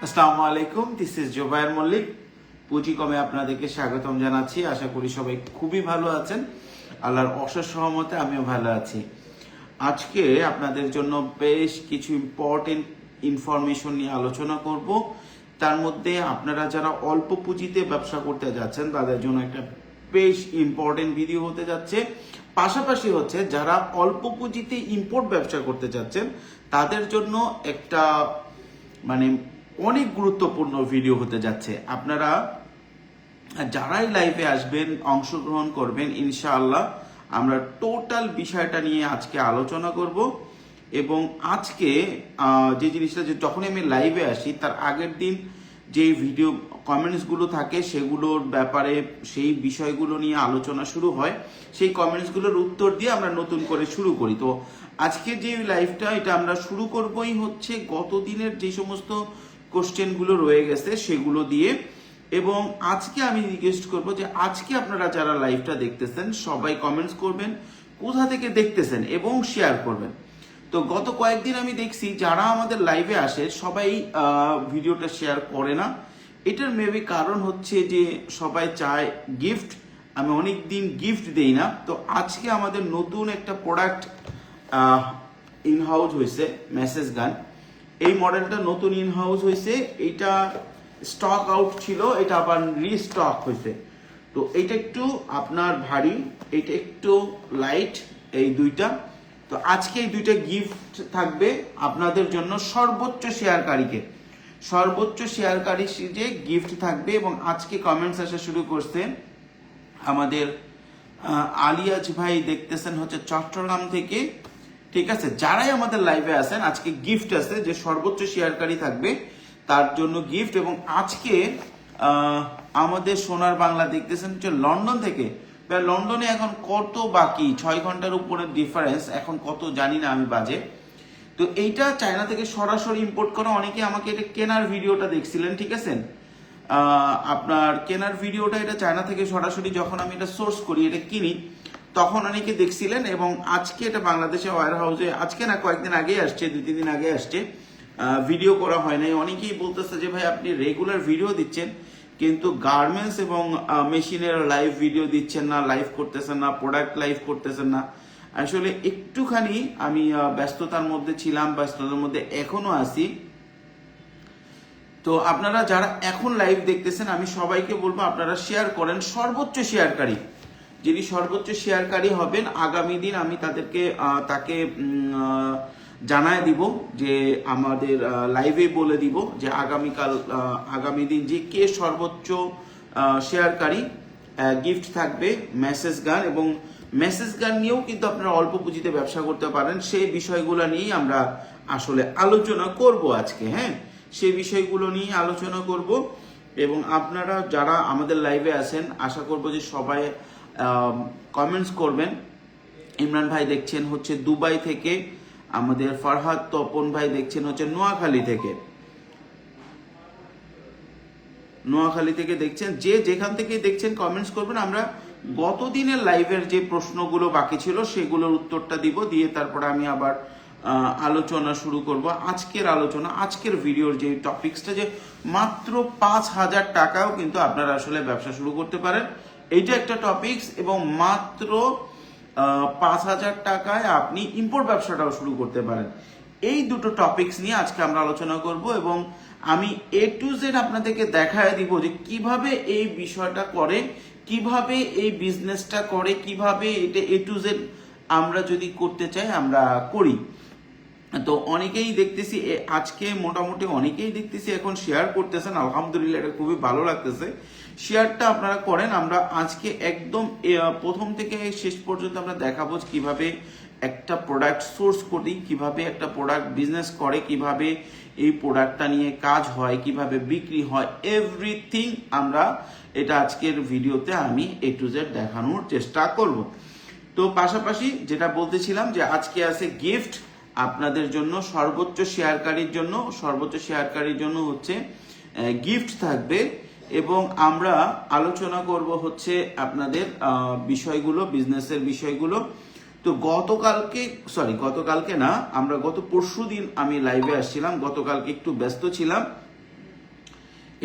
আসসালামু আলাইকুম, this is Zobayer Mallick. পুঁজি কমে আপনাদেরকে স্বাগতম জানাচ্ছি। আশা করি সবাই খুবই ভালো আছেন। আল্লাহর অশেষ সহমতে আমিও ভালো আছি। আজকে আপনাদের জন্য বেশ কিছু ইম্পর্টেন্ট ইনফরমেশন নিয়ে আলোচনা করব। তার মধ্যে আপনারা যারা অল্প পুঁজিতে ব্যবসা করতে যাচ্ছেন তাদের জন্য একটা বেশ ইম্পর্টেন্ট ভিডিও হতে যাচ্ছে। পাশাপাশি হচ্ছে যারা অল্প পুঁজিতে ইম্পোর্ট ব্যবসা করতে যাচ্ছেন তাদের জন্য একটা অনেক গুরুত্বপূর্ণ ভিডিও হতে যাচ্ছে। আপনারা যারাই লাইভে আসবেন, অংশগ্রহণ করবেন, ইনশাআল্লাহ আমরা টোটাল বিষয়টা নিয়ে আজকে আলোচনা করব। এবং আজকে যে জিনিসটা, যে যখন আমি লাইভে আসি তার আগের দিন যে ভিডিও কমেন্টসগুলো থাকে সেগুলোর ব্যাপারে, সেই বিষয়গুলো নিয়ে আলোচনা শুরু হয়। সেই কমেন্টসগুলোর উত্তর দিয়ে আমরা নতুন করে শুরু করি। তো আজকে যে লাইভটা, এটা আমরা শুরু করবই হচ্ছে গত দিনের যে সমস্ত কোশ্চেনগুলো রয়ে গেছে সেগুলো দিয়ে। এবং আজকে আমি রিকোয়েস্ট করব যে আজকে আপনারা যারা লাইভটা দেখতেছেন সবাই কমেন্টস করবেন কোথা থেকে দেখতেছেন এবং শেয়ার করবেন। তো গত কয়েকদিন আমি দেখছি যারা আমাদের লাইভে আসে সবাই ভিডিওটা শেয়ার করে না। এটার মেবি কারণ হচ্ছে যে সবাই চায় গিফট। আমি অনেক দিন গিফট দেই না। তো আজকে আমাদের নতুন একটা প্রোডাক্ট ইন হাউস হয়েছে, মেসেজ গান। এই মডেলটা নতুন ইন হাউস হয়েছে। এইটা স্টক আউট ছিল, এটা আবার রিস্টক হয়েছে। তো এইটা একটু আপনার ভারী, এটা একটু লাইট, এই দুইটা। তো আজকে এই দুইটা গিফট থাকবে আপনাদের জন্য। সর্বোচ্চ শেয়ারকারী যে গিফট থাকবে। এবং আজকে কমেন্টস আসা শুরু করছে আমাদের আলিয়াজ ভাই, দেখতেছেন হচ্ছে চট্টগ্রাম থেকে। ঠিক আছে, যারাই আমাদের লাইভে আছেন আজকে গিফট আছে, যে সর্বোচ্চ শেয়ারকারী থাকবে তার জন্য গিফট। এবং আজকে আমাদের সোনার বাংলা দেখতেছেন হচ্ছে লন্ডন থেকে। লন্ডনে এখন কত বাকি, 6 ঘন্টার উপরে ডিফারেন্স, এখন কত জানি না আমি বাজে। তো এইটা চায়না থেকে সরাসরি ইম্পোর্ট করা। অনেকে আমাকে এটা কেনার ভিডিওটা দেখছিলেন, ঠিক আছে, আপনার কেনার ভিডিওটা, এটা চায়না থেকে সরাসরি যখন আমি এটা সোর্স করি, এটা কিনি, তখন অনেকে দেখছিলেন। এবং আজকে এটা বাংলাদেশে ওয়্যার হাউসে, আজকে না কয়েকদিন আগে আসছে, 2-3 দিন আগে আসছে, ভিডিও করা হয় নাই। অনেকেই বলতেছে যে ভাই আপনি রেগুলার ভিডিও দিচ্ছেন কিন্তু গার্মেন্টস এবং মেশিনের লাইভ ভিডিও দিচ্ছেন না, লাইভ করতেছেন না, প্রোডাক্ট লাইভ করতেছেন না। আসলে একটুখানি আমি ব্যস্ততার মধ্যে ছিলাম, ব্যস্ততার মধ্যে এখনো আছি। তো আপনারা যারা এখন লাইভ দেখতেছেন আমি সবাইকে বলবো আপনারা শেয়ার করেন। সর্বোচ্চ শেয়ারকারী, যিনি সর্বোচ্চ শেয়ারকারী হবেন আগামী দিন আমি তাকে জানায় দিব, যে আমাদের লাইভে বলে দিব যে আগামী দিন যে কে সর্বোচ্চ শেয়ারকারী, গিফট থাকবে মেসেজ গান। এবং মেসেজ গান নিয়েও কিন্তু আপনারা অল্প পুঁজিতে ব্যবসা করতে পারেন। সেই বিষয়গুলো নিয়েই আমরা আসলে আলোচনা করব আজকে। হ্যাঁ, সেই বিষয়গুলো নিয়ে আলোচনা করব। এবং আপনারা যারা আমাদের লাইভে আছেন আশা করব যে সবাই কমেন্টস করবেন। ইমরান ভাই দেখছেন হচ্ছে দুবাই থেকে, আমাদের ফরহাদ তপন ভাই দেখছেন হচ্ছে নোয়াখালী থেকে দেখছেন। যে যেখান থেকে দেখছেন কমেন্টস করবেন। আমরা গত দিনের লাইভের যে প্রশ্নগুলো বাকি ছিল সেগুলোর উত্তরটা দিব, দিয়ে তারপরে আমি আবার আলোচনা শুরু করব। আজকের ভিডিওর যে টপিক্সটা, যে মাত্র 5,000 টাকাও কিন্তু আপনারা আসলে ব্যবসা শুরু করতে পারেন, এইটা একটা টপিক্স। এবং মাত্র 5,000 টাকায় আপনি ইম্পোর্ট ব্যবসাটাও শুরু করতে পারেন। এই দুটো টপিক্স নিয়ে আজকে আমরা আলোচনা করব। এবং আমি A to Z আপনাদেরকে দেখায় দিব যে কিভাবে এই বিষয়টা করে, কিভাবে এই বিজনেসটা করে, কিভাবে এটা A to Z আমরা যদি করতে চাই আমরা করি। তো অনেকেই দেখতেছি আজকে, মোটামুটি অনেকেই দেখতেছি এখন শেয়ার করতেছেন, আলহামদুলিল্লাহ, এটা খুবই ভালো লাগতেছে। শেয়ারটা আপনারা করেন। আমরা আজকে একদম প্রথম থেকে শেষ পর্যন্ত আমরা দেখাবো কিভাবে একটা প্রোডাক্ট সোর্স করি, কিভাবে একটা প্রোডাক্ট বিজনেস করে, কিভাবে এই প্রোডাক্টটা নিয়ে কাজ হয়, কিভাবে বিক্রি হয়, এভরিথিং আমরা এটা আজকের ভিডিওতে আমি A to Z দেখানোর চেষ্টা করব। তো পাশাপাশি যেটা বলতেছিলাম যে আজকে আছে গিফট আপনাদের জন্য, সর্বোচ্চ শেয়ারকারীর জন্য হচ্ছে গিফট থাকবে। এবং আমরা আলোচনা করব হচ্ছে আপনাদের বিষয়গুলো, বিজনেসের বিষয়গুলো। তো গতকালকে না, আমরা গত পরশুদিন আমি লাইভে আসছিলাম, গতকালকে একটু ব্যস্ত ছিলাম।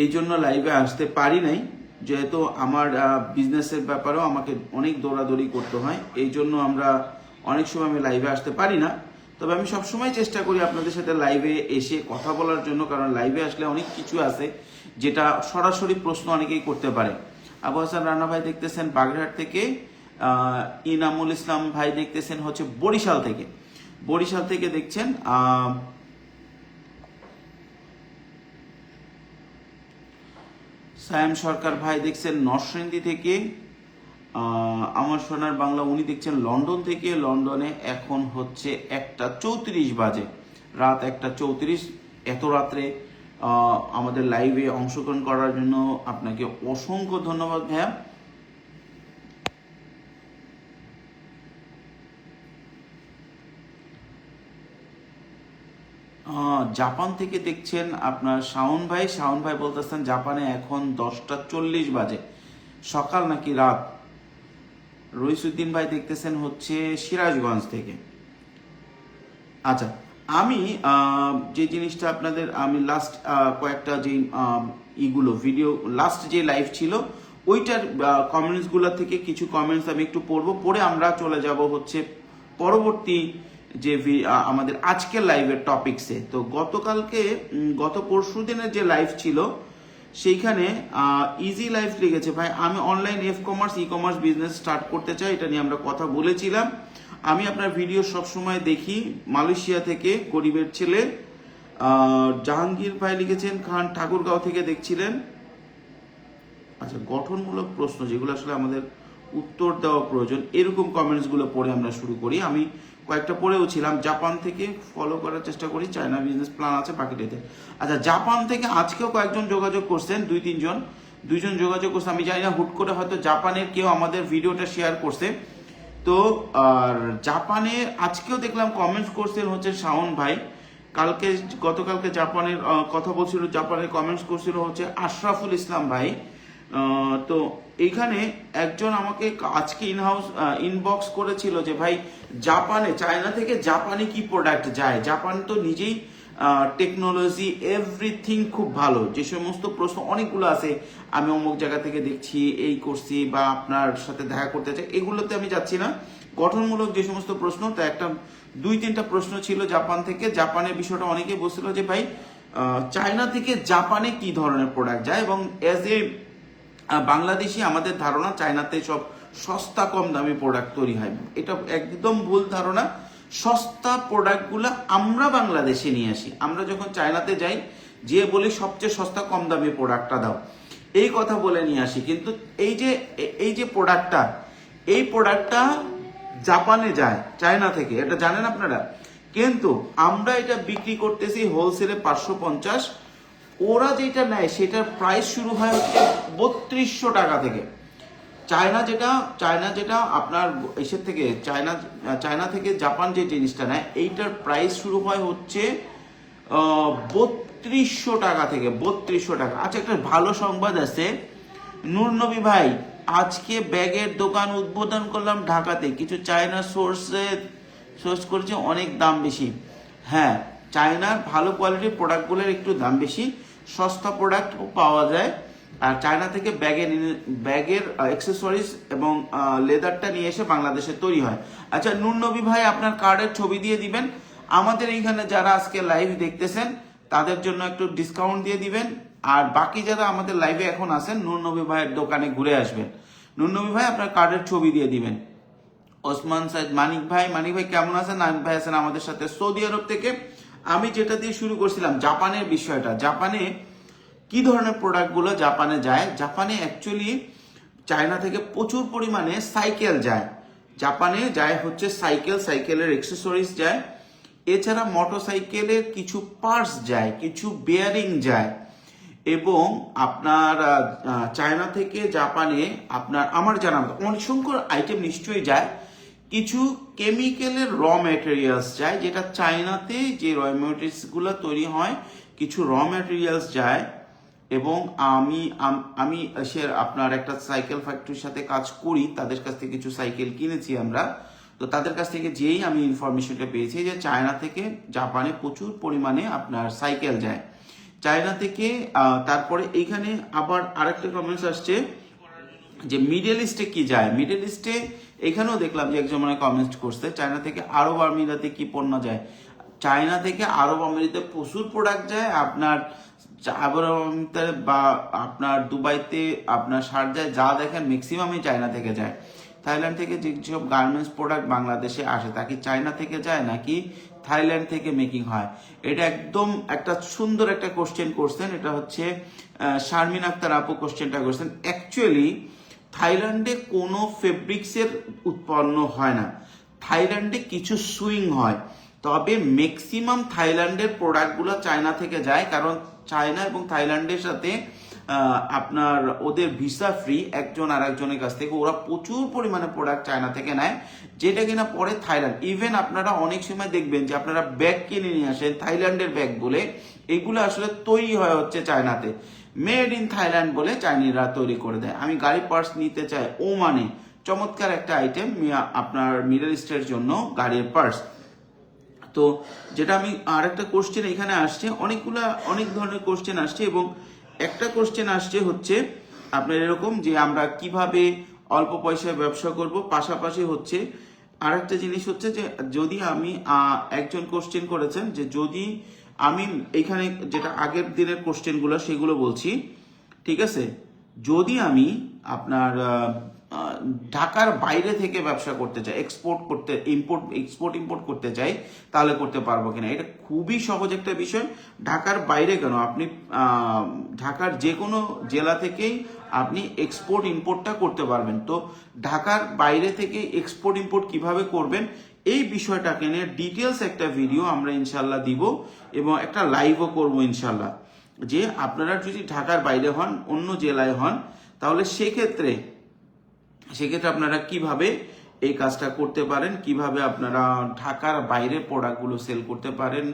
এই জন্য লাইভে আসতে পারি নাই, যেহেতু আমার বিজনেসের ব্যাপারেও আমাকে অনেক দৌড়াদৌড়ি করতে হয়, এই জন্য আমরা অনেক সময় আমি লাইভে আসতে পারি না। তবে আমি সবসময় চেষ্টা করি আপনাদের সাথে লাইভে এসে কথা বলার জন্য, কারণ লাইভে আসলে অনেক কিছু আছে যেটা সরাসরি প্রশ্ন অনেকেই করতে পারে। আবু হাসান রানা ভাই দেখতেছেন বাগেরহাট থেকে, ইনামুল ইসলাম ভাই দেখতেছেন হচ্ছে বরিশাল থেকে, বরিশাল থেকে দেখছেন। সায়েম সরকার ভাই দেখছেন নরসিংদী থেকে। আমার সোনার বাংলা উনি দেখছেন লন্ডন থেকে। লন্ডনে এখন হচ্ছে 1:34 বাজে, রাত 1:34। এত রাত্রে আমাদের লাইভে অংশগ্রহণ করার জন্য আপনাকে অসংখ্য ধন্যবাদ ভাইয়া। জাপান থেকে দেখছেন আপনার শাওন ভাই। শাওন ভাই বলতেছেন জাপানে এখন 10:40 বাজে, সকাল নাকি রাত। রইসুদ্দিন ভাই দেখতেছেন হচ্ছে সিরাজগঞ্জ থেকে। আচ্ছা, আমি যে জিনিসটা আপনাদের, আমি লাস্ট কয়েকটা যে ইগুলো ভিডিও, লাস্ট যে লাইভ ছিল ওইটার কমেন্টসগুলো থেকে কিছু কমেন্টস আমি একটু পড়বো, পড়ে আমরা চলে যাব হচ্ছে পরবর্তী যে আমাদের আজকের লাইভের টপিকসে। তো গত পরশু দিনের যে লাইভ ছিল সেইখানে ইজি লাইফ লিখেছে ভাই, আমি online e commerce business start করতে চাই, এটা নিয়ে আমরা কথা বলেছিলাম। আমি আপনার ভিডিও সবসময় দেখি, মালয়েশিয়া থেকে, গরিবের ছেলে। জাহাঙ্গীর ভাই লিখেছেন খান ঠাকুরগাঁও থেকে দেখছিলেন। আচ্ছা, গঠনমূলক প্রশ্ন যেগুলো আসলে আমাদের উত্তর দেওয়া প্রয়োজন, এরকম কমেন্টসগুলো পড়ে আমরা শুরু করি। আমি কয়েকটা পড়েও ছিলাম। জাপান থেকে ফলো করার চেষ্টা করি, চায়না বিজনেস প্ল্যান আছে বাকিটাতে। আচ্ছা, জাপান থেকে আজকেও কয়েকজন যোগাযোগ করছেন, দুইজন যোগাযোগ করছে। আমি জানি না, হুট করে হয়তো জাপানের কেউ আমাদের ভিডিওটা শেয়ার করছে। তো আর জাপানে আজকেও দেখলাম কমেন্টস করছেন হচ্ছে শাওন ভাই। গতকালকে জাপানের কথা বলছিল, জাপানের কমেন্টস করছিল হচ্ছে আশরাফুল ইসলাম ভাই। তো এইখানে একজন আমাকে আজকে ইনবক্স করেছিল যে ভাই চায়না থেকে জাপানে কি প্রোডাক্ট যায়, জাপান তো নিজেই টেকনোলজি এভরিথিং খুব ভালো। যে সমস্ত প্রশ্ন অনেকগুলো আছে, আমি অমুক জায়গা থেকে দেখছি, এই করছি, বা আপনার সাথে দেখা করতে চাই, এগুলোতে আমি যাচ্ছি না। গঠনমূলক যে সমস্ত প্রশ্ন, তা একটা 2-3টা প্রশ্ন ছিল জাপান থেকে। জাপানের বিষয়টা অনেকে বলছিল যে ভাই চায়না থেকে জাপানে কি ধরনের প্রোডাক্ট যায়, এবং এজ এ বাংলাদেশি আমাদের ধারণা চায়নাতে সব সস্তা কম দামি প্রোডাক্ট তৈরি হয়। এটা একদম ভুল ধারণা। সস্তা প্রোডাক্টগুলো আমরা বাংলাদেশে নিয়ে আসি। আমরা যখন চায়নাতে যাই, যে বলি সবচেয়ে সস্তা কম দামি প্রোডাক্টটা দাও, এই কথা বলে নিয়ে আসি। কিন্তু এই যে প্রোডাক্টটা জাপানে যায় চায়না থেকে, এটা জানেন আপনারা। কিন্তু আমরা এটা বিক্রি করতেছি হোলসেলে 550। ওরা যেটা নেয় সেটার প্রাইস শুরু হয় হচ্ছে 3200 টাকা থেকে। চায়না যেটা আপনার এসের থেকে চায়না থেকে জাপান যে জিনিসটা নেয়, এইটার প্রাইস শুরু হয় হচ্ছে 3200 টাকা থেকে। 3200 টাকা। আচ্ছা, একটা ভালো সংবাদ আছে নূর নবী ভাই, আজকে ব্যাগের দোকান উদ্বোধন করলাম ঢাকাতে, কিছু চায়না সোর্স করেছে, অনেক দাম বেশি। হ্যাঁ, চায়নার ভালো কোয়ালিটির প্রোডাক্টগুলোর একটু দাম বেশি, সস্তা প্রোডাক্ট পাওয়া যায়। আর চায়না থেকে ব্যাগের অ্যাক্সেসরিজ এবং লেদারটা নিয়ে এসে বাংলাদেশে তৈরি হয়। আচ্ছা নূর নবী ভাই, আপনার কার্ডের ছবি দিয়ে দিবেন। আমাদের এইখানে যারা আজকে লাইভ দেখতেছেন তাদের জন্য একটু ডিসকাউন্ট দিয়ে দিবেন। আর বাকি যারা আমাদের লাইভে এখন আছেন, নূর নবী ভাইয়ের দোকানে ঘুরে আসবেন। নূর নবী ভাই, আপনার কার্ডের ছবি দিয়ে দিবেন। ওসমান সাইদ, মানিক ভাই কেমন আছেন? নাইম ভাই আছেন আমাদের সাথে সৌদি আরব থেকে। আমি যেটা দিয়ে শুরু করছিলাম, জাপানের বিষয়টা। জাপানে কি ধরনের প্রোডাক্টগুলো জাপানে যায়? জাপানে অ্যাকচুয়ালি চায়না থেকে প্রচুর পরিমাণে সাইকেল যায়। জাপানে যায় হচ্ছে সাইকেলের অ্যাক্সেসরিজ যায়, এছাড়া মোটরসাইকেলের কিছু পার্টস যায়, কিছু বেয়ারিং যায়। এবং আপনার চায়না থেকে জাপানে আপনার আমার জানা অসংখ্য আইটেম নিশ্চয়ই যায়। কিছু কেমিক্যালের র ম্যাটেরিয়ালস যায়, যেটা চায়নাতে যে র ম্যাটেরিয়ালসগুলো তৈরি হয়, কিছু র ম্যাটেরিয়ালস যায়। এবং আমি আপনার একটা সাইকেল ফ্যাক্টরির সাথে কাজ করি, তাদের কাছ থেকে কিছু সাইকেল কিনেছি আমরা। তো তাদের কাছ থেকে যেই আমি ইনফরমেশনটা পেয়েছি যে চায়না থেকে জাপানে প্রচুর পরিমাণে আপনার সাইকেল যায়। চায়না থেকে। তারপরে এইখানে আবার আরেকটা কমেন্টস আসছে যে মিডল ইস্টে কি যায়। মিডল ইস্টে এখানেও দেখলাম যে একজন মানে কমেন্ট করছে চায়না থেকে আরব আমিরাতে কি পণ্য যায়। চায়না থেকে আরব আমিরাতে প্রচুর প্রোডাক্ট যায়। আপনার আরব আমিরাতে বা আপনার দুবাইতে আপনার শারজায় যা দেখেন ম্যাক্সিমামই চায়না থেকে যায়। থাইল্যান্ড থেকে যেসব গার্মেন্টস প্রোডাক্ট বাংলাদেশে আসে তা কি চায়না থেকে যায় নাকি থাইল্যান্ড থেকে মেকিং হয়? এটা একদম একটা সুন্দর একটা কোশ্চেন করছেন। এটা হচ্ছে শারমিন আক্তার আপু কোশ্চেনটা করছেন। অ্যাকচুয়ালি থাইল্যান্ডে কোনো ফেব্রিক্সের উৎপন্ন হয় না, থাইল্যান্ডে কিছু সুইং হয়, তবে ম্যাক্সিমাম থাইল্যান্ডের প্রোডাক্টগুলো চায়না থেকে যায়, কারণ চায়না এবং থাইল্যান্ডের সাথে আপনার ওদের ভিসা ফ্রি একজন আর একজনের কাছ থেকে, ওরা প্রচুর পরিমাণে প্রোডাক্ট চায়না থেকে নেয়, যেটা কিনা পরে থাইল্যান্ড। ইভেন আপনারা অনেক সময় দেখবেন যে আপনারা ব্যাগ কিনে নিয়ে আসেন থাইল্যান্ডের ব্যাগ বলে, এগুলো আসলে তৈরি হয় হচ্ছে চায়নাতে, মেড ইন থাইল্যান্ড বলে চাইনিজরা তৈরি করে দেয়। আমি গাড়ি পার্টস নিতে চাই ওমানে, চমৎকার একটা আইটেম আপনার মিডল ইস্টের জন্য গাড়ির পার্টস। তো যেটা আমি আরেকটা কোশ্চেন এখানে আসছে, অনেক ধরনের কোশ্চেন আসছে, এবং একটা কোশ্চেন আসছে হচ্ছে আপনার এরকম যে আমরা কিভাবে অল্প পয়সায় ব্যবসা করব। পাশাপাশি হচ্ছে আরেকটা জিনিস হচ্ছে যে যদি আমি একজন কোশ্চেন করেছেন যে যদি আমি এখানে যেটা আগের দিনের কোশ্চেনগুলো সেগুলো বলছি, ঠিক আছে, যদি আমি আপনার ঢাকার বাইরে থেকে ব্যবসা করতে চাই, এক্সপোর্ট ইম্পোর্ট করতে চাই, তাহলে করতে পারবো কিনা? এটা খুবই সহজ একটা বিষয়। ঢাকার বাইরে কেন, আপনি ঢাকার যে কোনো জেলা থেকেই আপনি এক্সপোর্ট ইম্পোর্টটা করতে পারবেন। তো ঢাকার বাইরে থেকে এক্সপোর্ট ইম্পোর্ট কিভাবে করবেন এই বিষয়টাকে নিয়ে ডিটেলস একটা ভিডিও আমরা ইনশাল্লাহ দিব, এবং একটা লাইভও করবো ইনশাল্লাহ। যে আপনারা যদি ঢাকার বাইরে হন, অন্য জেলায় হন, তাহলে সেক্ষেত্রে আপনারা কিভাবে এই কাজটা করতে পারেন, কিভাবে আপনারা ঢাকার বাইরে প্রোডাক্টগুলো সেল করতে পারেন,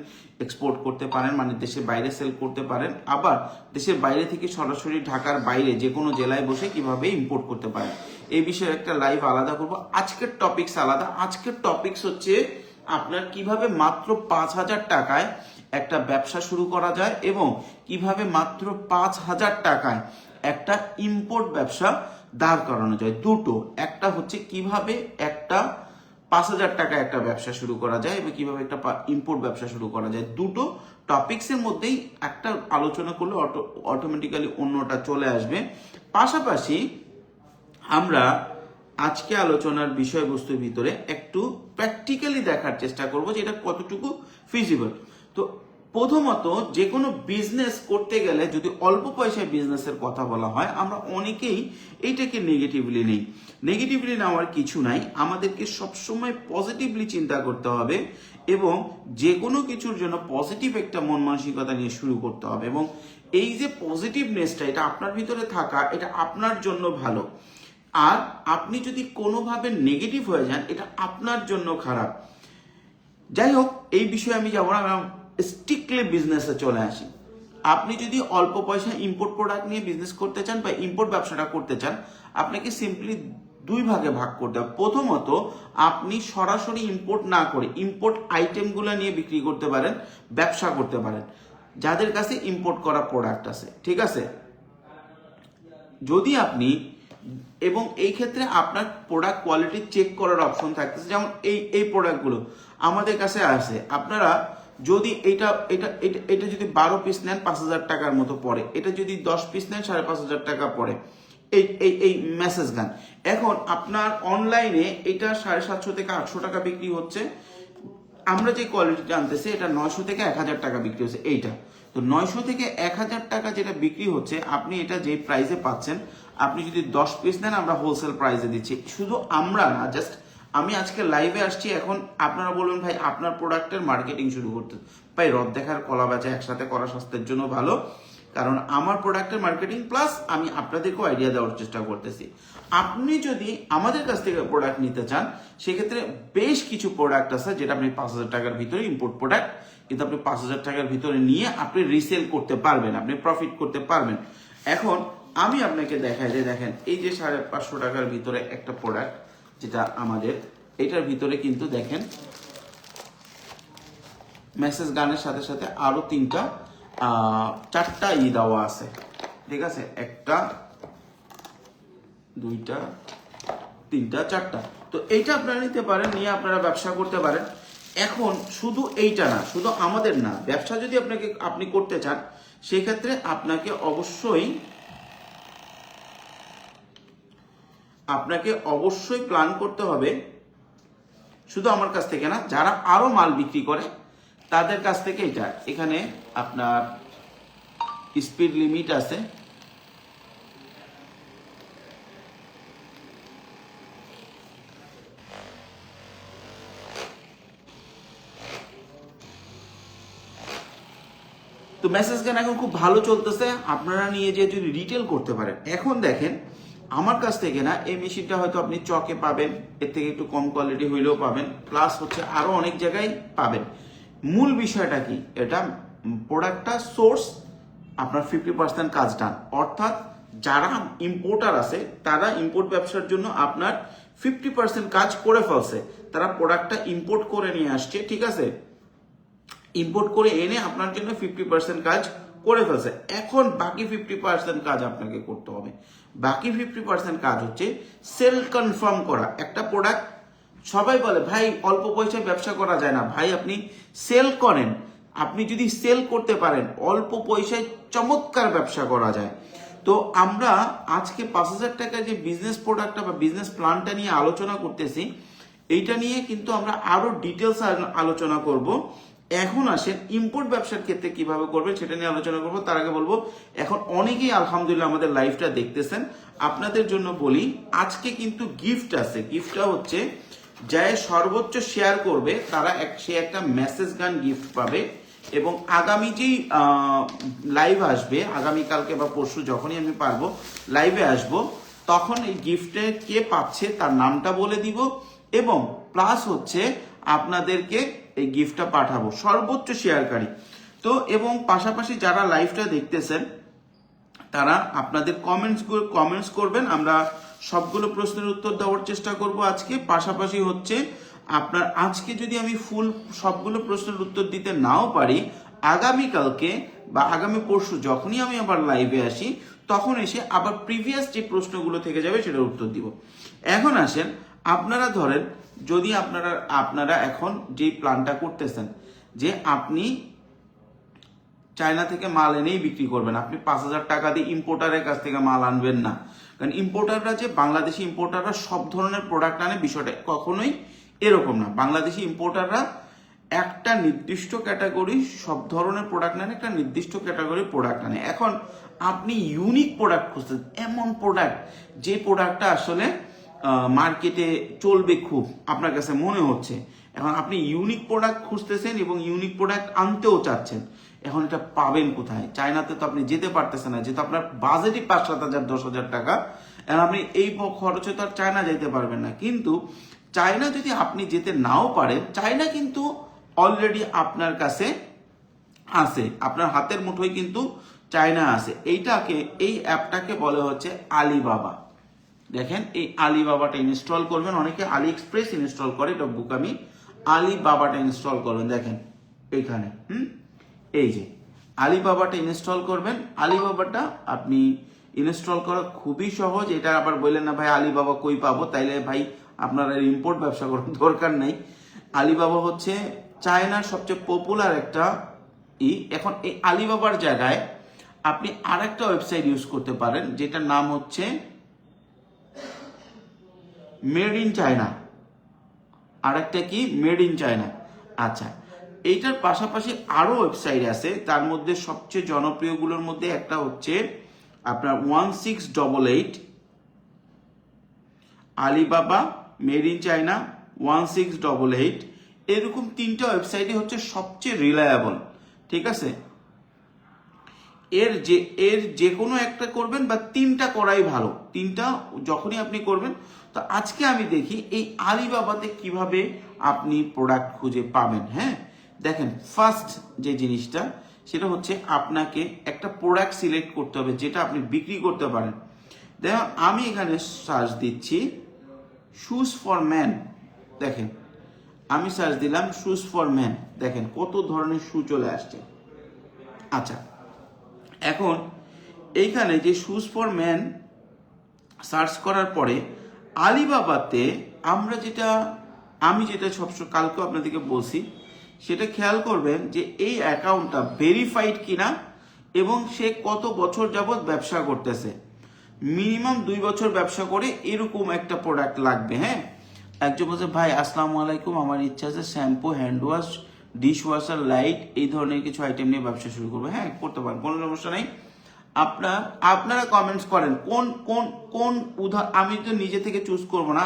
এক্সপোর্ট করতে পারেন, মানে দেশের বাইরে সেল করতে পারেন, আবার দেশের বাইরে থেকে সরাসরি ঢাকার বাইরে যে কোনো জেলায় বসে কিভাবে ইম্পোর্ট করতে পারেন, এই বিষয়ে একটা লাইভ আলাদা করব। আজকের টপিকস আলাদা। আজকের টপিকস হচ্ছে আপনার কিভাবে মাত্র 5,000 টাকায় একটা ব্যবসা শুরু করা যায়, এবং কিভাবে মাত্র 5,000 টাকায় একটা ইম্পোর্ট ব্যবসা দাঁড় করানো যায়। দুটো, একটা হচ্ছে কিভাবে একটা 5,000 টাকায় একটা ব্যবসা শুরু করা যায় এবং কিভাবে একটা ইম্পোর্ট ব্যবসা শুরু করা যায়। দুটো টপিক্সের মধ্যেই একটা আলোচনা করলে অটোমেটিক্যালি অন্যটা চলে আসবে। পাশাপাশি আমরা আজকে আলোচনার বিষয়বস্তুর ভিতরে একটু প্র্যাকটিক্যালি দেখার চেষ্টা করব যে এটা কতটুকু ফিজিবল। তো প্রথমত, যে কোনো বিজনেস করতে গেলে যদি অল্প পয়সায় বিজনেসের কথা বলা হয়, আমরা অনেকেই এইটাকে নেগেটিভলি নেই। নেগেটিভলি নেওয়ার কিছু নাই, আমাদেরকে সবসময় পজিটিভলি চিন্তা করতে হবে, এবং যে কোনো কিছুর জন্য পজিটিভ একটা মন মানসিকতা নিয়ে শুরু করতে হবে। এবং এই যে পজিটিভনেসটা, এটা আপনার ভিতরে থাকা, এটা আপনার জন্য ভালো। আর আপনি যদি কোনোভাবে নেগেটিভ হয়ে যান, এটা আপনার জন্য খারাপ। যাই হোক, এই বিষয়ে আমি যাবো না, স্ট্রিক্টলি বিজনেসে চলে আসি। আপনি যদি অল্প পয়সা ইম্পোর্ট প্রোডাক্ট নিয়ে বিজনেস করতে চান বা ইম্পোর্ট ব্যবসাটা করতে চান, আপনাকে সিম্পলি দুই ভাগে ভাগ করতে হবে। প্রথমত, আপনি সরাসরি ইম্পোর্ট না করে ইম্পোর্ট আইটেমগুলো নিয়ে বিক্রি করতে পারেন, ব্যবসা করতে পারেন, যাদের কাছে ইম্পোর্ট করা প্রোডাক্ট আছে, ঠিক আছে। যদি আপনি, এবং এই ক্ষেত্রে আপনার প্রোডাক্ট কোয়ালিটি চেক করার অপশন থাকতেছে, যেমন এই প্রোডাক্টগুলো আমাদের কাছে আছে। আপনারা যদি এটা যদি 12 পিস নেন 5,000 টাকার মতো পড়ে, এটা যদি 10 পিস নেন 5,500 টাকা পড়ে, এই মেসেজ গান। এখন আপনার অনলাইনে এটা 750 থেকে 800 টাকা বিক্রি হচ্ছে। আমরা যে কোয়ালিটিটা আনতেছি এটা 900 থেকে 1,000 টাকা বিক্রি হচ্ছে। এইটা তো 900 থেকে 1,000 টাকা যেটা বিক্রি হচ্ছে, আপনি এটা যে প্রাইসে পাচ্ছেন, আপনি যদি 10 পিস নেন আমরা হোলসেল প্রাইসে দিচ্ছি। শুধু আমরা না, জাস্ট আমি আজকে লাইভে আসছি, এখন আপনারা বলবেন ভাই আপনার প্রোডাক্টের মার্কেটিং শুরু করতে, ভাই রদ দেখার কলা বেচা একসাথে করা স্বাস্থ্যের জন্য ভালো, কারণ আমার প্রোডাক্টের মার্কেটিং প্লাস আমি আপনাদেরকেও আইডিয়া দেওয়ার চেষ্টা করতেছি। আপনি যদি আমাদের কাছ থেকে প্রোডাক্ট নিতে চান, সেক্ষেত্রে বেশ কিছু প্রোডাক্ট আছে যেটা আপনি 5,000 টাকার ভিতরে ইম্পোর্ট প্রোডাক্ট, কিন্তু আপনি 5,000 টাকার ভিতরে নিয়ে আপনি রিসেল করতে পারবেন, আপনি প্রফিট করতে পারবেন। এখন আমি আপনাকে দেখাই যে দেখেন, এই যে 550 টাকার ভিতরে একটা প্রোডাক্ট যেটা আমাদের, এটার ভিতরে কিন্তু দেখেন মেসেজ গানের সাথে সাথে আরো 3টা 4টা দেওয়া আছে, ঠিক আছে, 1টা 2টা 3টা 4টা। তো এইটা আপনারা নিতে পারেন, নিয়ে আপনারা ব্যবসা করতে পারেন। এখন শুধু এইটা না, শুধু আমাদের না, ব্যবসা যদি আপনি করতে চান সেই ক্ষেত্রে আপনাকে অবশ্যই প্ল্যান করতে হবে। শুধু আমার কাছ থেকে না, যারা আরো মাল বিক্রি করে তাদের কাছ থেকে এটা। এখানে আপনার স্পিড লিমিট আছে, তো মেসেজ গান এখন খুব ভালো চলতেছে, আপনারা নিয়ে যে যদি রিটেল করতে পারেন। এখন দেখেন আমার কাছ থেকে না, এই মেশিনটা হয়তো আপনি চকে পাবেন, এর থেকে একটু কম কোয়ালিটি হইলেও পাবেন, প্লাস হচ্ছে আরো অনেক জায়গায় পাবেন। মূল বিষয়টা কি, এটা প্রোডাক্টটা সোর্স আপনার 50% কাজ ডান, অর্থাৎ যারা ইম্পোর্টার আছে তারা ইম্পোর্ট ব্যবসার জন্য আপনার 50% কাজ করে ফেলছে, তারা প্রোডাক্টটা ইম্পোর্ট করে নিয়ে আসছে, ঠিক আছে, ইম্পোর্ট করে এনে আপনার জন্য 50% কাজ করে ফেলছে। এখন বাকি 50% কাজ আপনাকে করতে হবে। বাকি 50% কাজ হচ্ছে সেল কনফার্ম করা। একটা প্রোডাক্ট সবাই বলে ভাই অল্প পয়সায় ব্যবসা করা যায় না, ভাই আপনি সেল করেন, আপনি যদি সেল করতে পারেন অল্প পয়সায় চমৎকার ব্যবসা করা যায়। তো আমরা আজকে 5,000 টাকা যে বিজনেস প্রোডাক্টটা বা বিজনেস প্ল্যানটা নিয়ে আলোচনা করতেছি, এইটা নিয়ে কিন্তু আমরা আরো ডিটেলস আলোচনা করব। এখন আসেন ইম্পোর্ট ব্যবসার ক্ষেত্রে কিভাবে করবেন সেটা নিয়ে আলোচনা করব। তার আগে বলবো, এখন অনেকেই আলহামদুলিল্লাহ আমাদের লাইভটা দেখতেছেন, আপনাদের জন্য বলি আজকে কিন্তু গিফট আছে। গিফটটা হচ্ছে যারা সর্বোচ্চ শেয়ার করবে তারা সে একটা মেসেজ গান গিফট পাবে, এবং আগামী যেই লাইভ আসবে, আগামীকালকে বা পরশু যখনই আমি পারবো লাইভে আসব, তখন এই গিফটে কে পাচ্ছে তার নামটা বলে দিব, এবং প্লাস হচ্ছে আপনাদেরকে এই গিফটটা পাঠাবো সর্বোচ্চ শেয়ারকারী। তো এবং পাশাপাশি যারা লাইভটা দেখতেছেন তারা আপনাদের কমেন্টস করবেন, আমরা সবগুলো প্রশ্নের উত্তর দেওয়ার চেষ্টা করব আজকে। পাশাপাশি হচ্ছে আপনার আজকে যদি আমি ফুল সবগুলো প্রশ্নের উত্তর দিতে নাও পারি, আগামীকালকে বা আগামী পরশু যখনই আমি আবার লাইভে আসি তখন এসে আবার প্রিভিয়াস যে প্রশ্নগুলো থেকে যাবে সেটার উত্তর দিব। এখন আসেন, আপনারা ধরেন যদি আপনারা এখন যে প্ল্যানটা করতেছেন যে আপনি চায়না থেকে মাল এনেই বিক্রি করবেন, আপনি 5,000 টাকা দিয়ে ইম্পোর্টারের কাছ থেকে মাল আনবেন না, কারণ ইম্পোর্টাররা যে বাংলাদেশি ইম্পোর্টাররা সব ধরনের প্রোডাক্ট আনে, বিষয়টা কখনোই এরকম না। বাংলাদেশি ইম্পোর্টাররা একটা নির্দিষ্ট ক্যাটাগরি সব ধরনের প্রোডাক্ট নেন, একটা নির্দিষ্ট ক্যাটাগরি প্রোডাক্ট আনে। এখন আপনি ইউনিক প্রোডাক্ট খুঁজছেন, এমন প্রোডাক্ট যে প্রোডাক্টটা আসলে মার্কেটে চলবে খুব আপনার কাছে মনে হচ্ছে, এখন আপনি ইউনিক প্রোডাক্ট খুঁজতেছেন এবং ইউনিক প্রোডাক্ট আনতেও চাচ্ছেন, এখন এটা পাবেন কোথায়? চায়নাতে তো আপনি যেতে পারতেছেন না, যেহেতু আপনার বাজেটই 5-7 হাজার 10,000 টাকা, এখন আপনি এই খরচে তো আর চায়না যেতে পারবেন না। কিন্তু চায়না যদি আপনি যেতে নাও পারেন, চায়না কিন্তু অলরেডি আপনার কাছে আছে, আপনার হাতের মুঠোয় কিন্তু চায়না আছে। এই অ্যাপটাকে বলা হচ্ছে আলিবাবা। দেখেন এই আলিবাবাটা ইনস্টল করবেন, অনেকে আলি এক্সপ্রেস ইনস্টল করে, এটা বুকামি। আলিবাবাটা ইনস্টল করবেন, দেখেন এইখানে এই যে আলিবাবাটা ইনস্টল করবেন। আলিবাবাটা আপনি ইনস্টল করা খুবই সহজ। এটা আবার বললেন না ভাই আলিবাবা কই পাবো, তাইলে ভাই আপনারা ইম্পোর্ট ব্যবসা করার দরকার নাই। আলিবাবা হচ্ছে চায়নার সবচেয়ে পপুলার একটা এখন এই আলিবাবার জায়গায় আপনি আরেকটা ওয়েবসাইট ইউজ করতে পারেন, যেটার নাম হচ্ছে মেড ইন চায়না। আরেকটা কি? Made in China. আচ্ছা, এইটার পাশাপাশি আরো ওয়েবসাইট আছে, তার মধ্যে সবচেয়ে জনপ্রিয়গুলোর মধ্যে একটা হচ্ছে আপনার 1688 আলিবাবা, মেড ইন চায়না, 1688, এরকম 3টা ওয়েবসাইটই হচ্ছে সবচেয়ে রিলায়েবল, ঠিক আছে। এর যে কোনো একটা করবেন বা 3টা করাই ভালো, 3টা যখনই আপনি করবেন। তো আজকে আমি দেখি এই আলিবাবাতে কিভাবে আপনি প্রোডাক্ট খুঁজে পাবেন। হ্যাঁ, দেখেন ফার্স্ট যে জিনিসটা সেটা হচ্ছে আপনাকে একটা প্রোডাক্ট সিলেক্ট করতে হবে যেটা আপনি বিক্রি করতে পারেন। দেখেন আমি এখানে সার্চ দিচ্ছি শুজ ফর ম্যান, দেখেন আমি সার্চ দিলাম শুজ ফর ম্যান, দেখেন কত ধরনের শু চলে আসছে। আচ্ছা, এখন এইখানে যে শুজ ফর ম্যান সার্চ করার পরে আলিবাবাতে আমি যেটা সবসময় কালকেও আপনাদেরকে বলছি, সেটা খেয়াল করবেন যে এই অ্যাকাউন্টটা ভেরিফাইড কিনা এবং সে কত বছর যাবৎ ব্যবসা করতেছে। মিনিমাম 2 বছর ব্যবসা করে এরকম একটা প্রোডাক্ট লাগবে। হ্যাঁ, একজন বলছে ভাই আসসালামু আলাইকুম, আমার ইচ্ছা আছে shampoo, hand wash, dish washer, light, এই ধরনের কিছু আইটেম নিয়ে ব্যবসা শুরু করবো। হ্যাঁ, করতে পারেন, কোনো সমস্যা নেই। আপনারা কমেন্টস করেন কোন কোন কোন আমি তো নিজে থেকে চুজ করব না,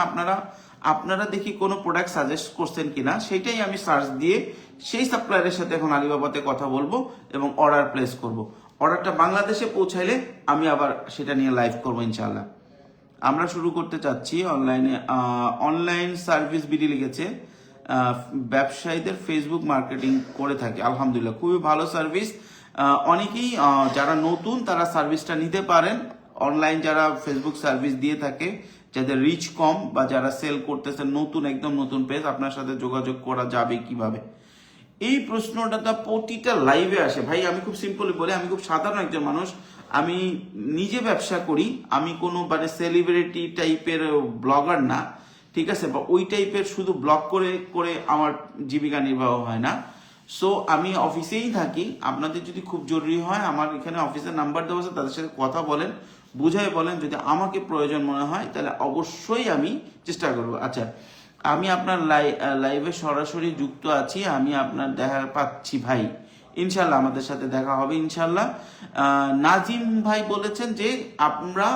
আপনারা দেখি কোনো প্রোডাক্ট সাজেস্ট করছেন কিনা, সেটাই আমি সার্চ দিয়ে সেই সাপ্লায়ারের সাথে এখন আলিবাবাতে কথা বলবো এবং অর্ডার প্লেস করব। অর্ডারটা বাংলাদেশে পৌঁছাইলে আমি আবার সেটা নিয়ে লাইভ করবো ইনশাল্লাহ। আমরা শুরু করতে চাচ্ছি অনলাইন সার্ভিস বিডি লিখেছে, ব্যবসায়ীদের ফেসবুক মার্কেটিং করে থাকে। আলহামদুলিল্লাহ, খুবই ভালো সার্ভিস। অনেকেই যারা নতুন তারা সার্ভিসটা নিতে পারেন। অনলাইন যারা ফেসবুক সার্ভিস দিয়ে থাকে, যাদের রিচ কম বা যারা সেল করতেছে নতুন, একদম নতুন পেজ, আপনার সাথে যোগাযোগ করা যাবে কিভাবে? এই প্রশ্নটা প্রতিটা লাইভে আসে। ভাই আমি খুব সিম্পলি বলি, আমি খুব সাধারণ একজন মানুষ, আমি নিজে ব্যবসা করি, আমি কোনো মানে সেলিব্রিটি টাইপের ব্লগার না, ঠিক আছে, বা ওই টাইপের শুধু ব্লগ করে করে আমার জীবিকা নির্বাহ হয় না। সো আমি অফিসেই থাকি, আপনাদের যদি খুব জরুরি হয় আমার এখানে অফিসের নাম্বার দেওয়া আছে, তাদের সাথে কথা বলেন, বুঝাই বলেন, যদি আমাকে প্রয়োজন মনে হয় তাহলে অবশ্যই আমি চেষ্টা করবো। আচ্ছা, আমি আপনার লাইভে সরাসরি যুক্ত আছি, আমি আপনার দেখা পাচ্ছি ভাই, ইনশাল্লাহ আমাদের সাথে দেখা হবে ইনশাল্লাহ। নাজিম ভাই বলেছেন যে আমরা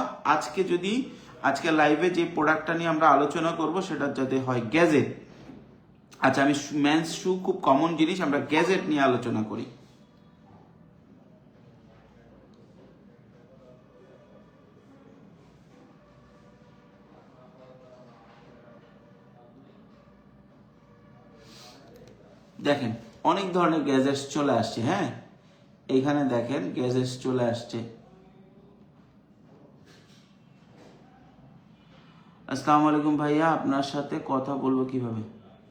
আজকে লাইভে যে প্রোডাক্টটা নিয়ে আমরা আলোচনা করব সেটা যাতে হয় গ্যাজেট। আচ্ছা, আমি মেন্স শু খুব কমন জিনিস, আমরা গ্যাজেট নিয়ে আলোচনা করি। দেখেন অনেক ধরনের গ্যাজেটস চলে আসছে। হ্যাঁ, এইখানে দেখেন গ্যাজেটস চলে আসছে। আসসালামু আলাইকুম ভাইয়া, আপনার সাথে কথা বলবো কিভাবে?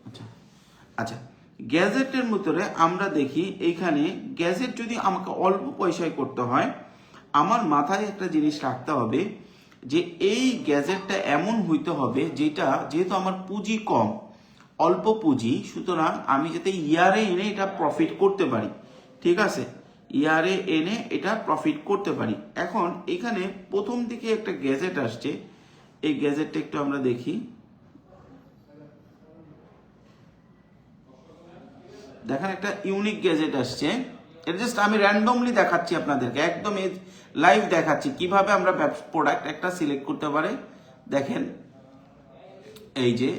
আচ্ছা আচ্ছা, গ্যাজেটের ভিতরে আমরা দেখি এইখানে গ্যাজেট যদি আমাকে অল্প পয়সায় করতে হয়, আমার মাথায় একটা জিনিস রাখতে হবে যে এই গ্যাজেটটা এমন হইতে হবে যেহেতু আমার পুঁজি কম, অল্প পুঁজি, সুতরাং আমি যাতে ইয়ারে এনে এটা প্রফিট করতে পারি। ঠিক আছে, ইয়ারে এনে এটা প্রফিট করতে পারি। এখন এখানে প্রথম দিকে একটা গ্যাজেট আসছে, এই গ্যাজেটটা একটু আমরা দেখি। দেখেন একটা ইউনিক গ্যাজেট আসছে, এটা জাস্ট আমি র্যান্ডমলি দেখাচ্ছি আপনাদেরকে, একদম লাইভ দেখাচ্ছি কিভাবে আমরা প্রোডাক্ট একটা সিলেক্ট করতে পারে। দেখেন এই যে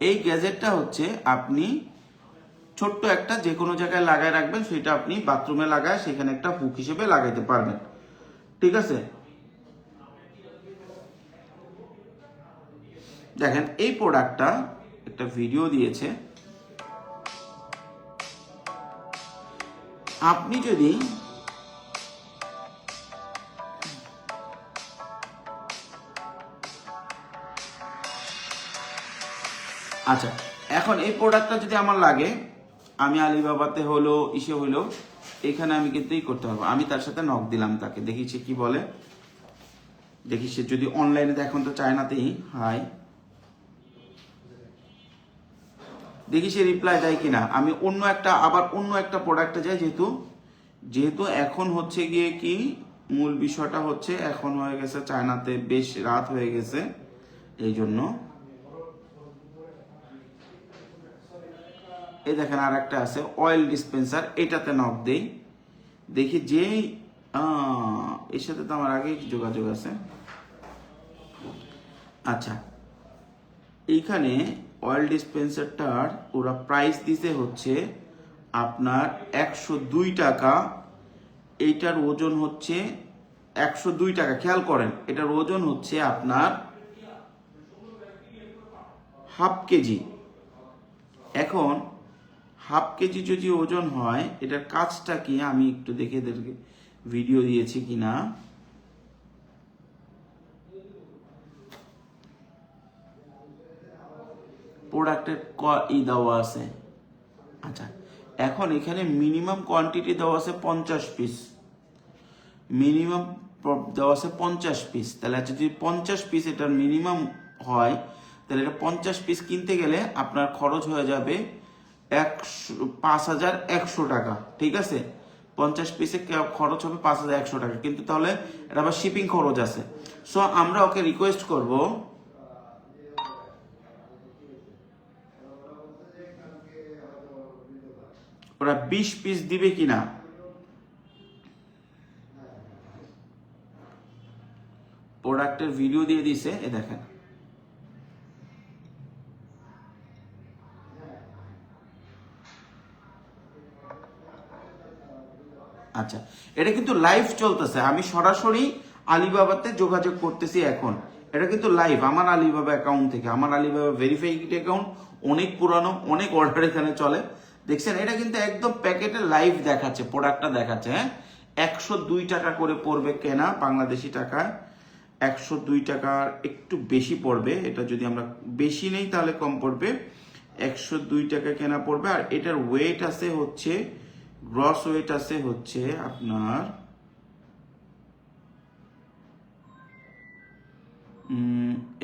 এই গ্যাজেটটা হচ্ছে আপনি ছোট্ট একটা যে কোনো জায়গায় লাগায় রাখবেন, সেটা আপনি বাথরুমে লাগায় সেখানে একটা হুক হিসেবে লাগাইতে পারবেন। ঠিক আছে, দেখেন এই প্রোডাক্টটা একটা ভিডিও দিয়েছে, আপনি যদি আচ্ছা, এখন এই প্রোডাক্টটা যদি আমার লাগে, আমি আলিবাবাতে হলো এখানে আমি কিন্তু করতে পারবো। আমি তার সাথে নক দিলাম, তাকে দেখি সে কি বলে, দেখি সে যদি অনলাইনে, এখন তো চায়নাতেই, হাই, দেখি সে রিপ্লাই দেয় কিনা। আমি আবার অন্য একটা প্রোডাক্টে যাই, যেহেতু এখন হচ্ছে গিয়ে কি মূল বিষয়টা হচ্ছে এখন হয়ে গেছে চায়নাতে বেশ রাত হয়ে গেছে, এই জন্য। এই দেখেন আর একটা আছে অয়েল ডিসপেন্সার, এটাতে নক দেই, দেখি যে এর সাথে তো আমার আগেই যোগাযোগ আছে। আচ্ছা, এইখানে অয়েল ডিসপেন্সারটার ওরা প্রাইস দিতে হচ্ছে আপনার 102 টাকা, এইটার ওজন হচ্ছে 102 টাকা। খেয়াল করেন এটার ওজন হচ্ছে আপনার হাফ কেজি। এখন হাফ কেজি যদি ওজন হয়, এটার কাজটা কি আমি একটু দেখে ভিডিও দিয়েছি কিনা। প্রোডাক্টের দেওয়া আছে। আচ্ছা, এখন এখানে মিনিমাম কোয়ান্টিটি দেওয়া আছে 50 পিস। মিনিমাম দেওয়া আছে 50 পিস, তাহলে যদি 50 পিস এটার মিনিমাম হয়, তাহলে এটা 50 পিস কিনতে গেলে আপনার খরচ হয়ে যাবে 5100 টাকা। ঠিক আছে, 50 পিসে খরচ হবে 5100 টাকা, কিন্তু তাহলে এটা আবার শিপিং খরচ আছে। সো আমরা ওকে রিকোয়েস্ট করব ওরা 20 পিস দিবে কিনা। প্রোডাক্টের ভিডিও দিয়ে দিছে, এ দেখেন। আচ্ছা, এটা কিন্তু লাইভ চলতেছে, আমি সরাসরি আলিবাবাতে যোগাযোগ করতেছি এখন। এটা কিন্তু লাইভ আমার আলিবাবা অ্যাকাউন্ট থেকে, আমার আলিবাবা ভেরিফাইড অ্যাকাউন্ট, অনেক পুরানো, অনেক অর্ডার এখানে চলে। দেখছেন, এটা কিন্তু একদম প্যাকেটে লাইভ দেখাচ্ছে, প্রোডাক্টটা দেখাচ্ছে। হ্যাঁ, 102 টাকা করে পড়বে কেনা বাংলাদেশি টাকায়। 102 টাকার একটু বেশি পড়বে, এটা যদি আমরা বেশি নেই তাহলে কম পড়বে। 102 টাকা কেনা পড়বে। আর এটার ওয়েট আছে হচ্ছে, গ্রস ওয়েট আছে হচ্ছে আপনার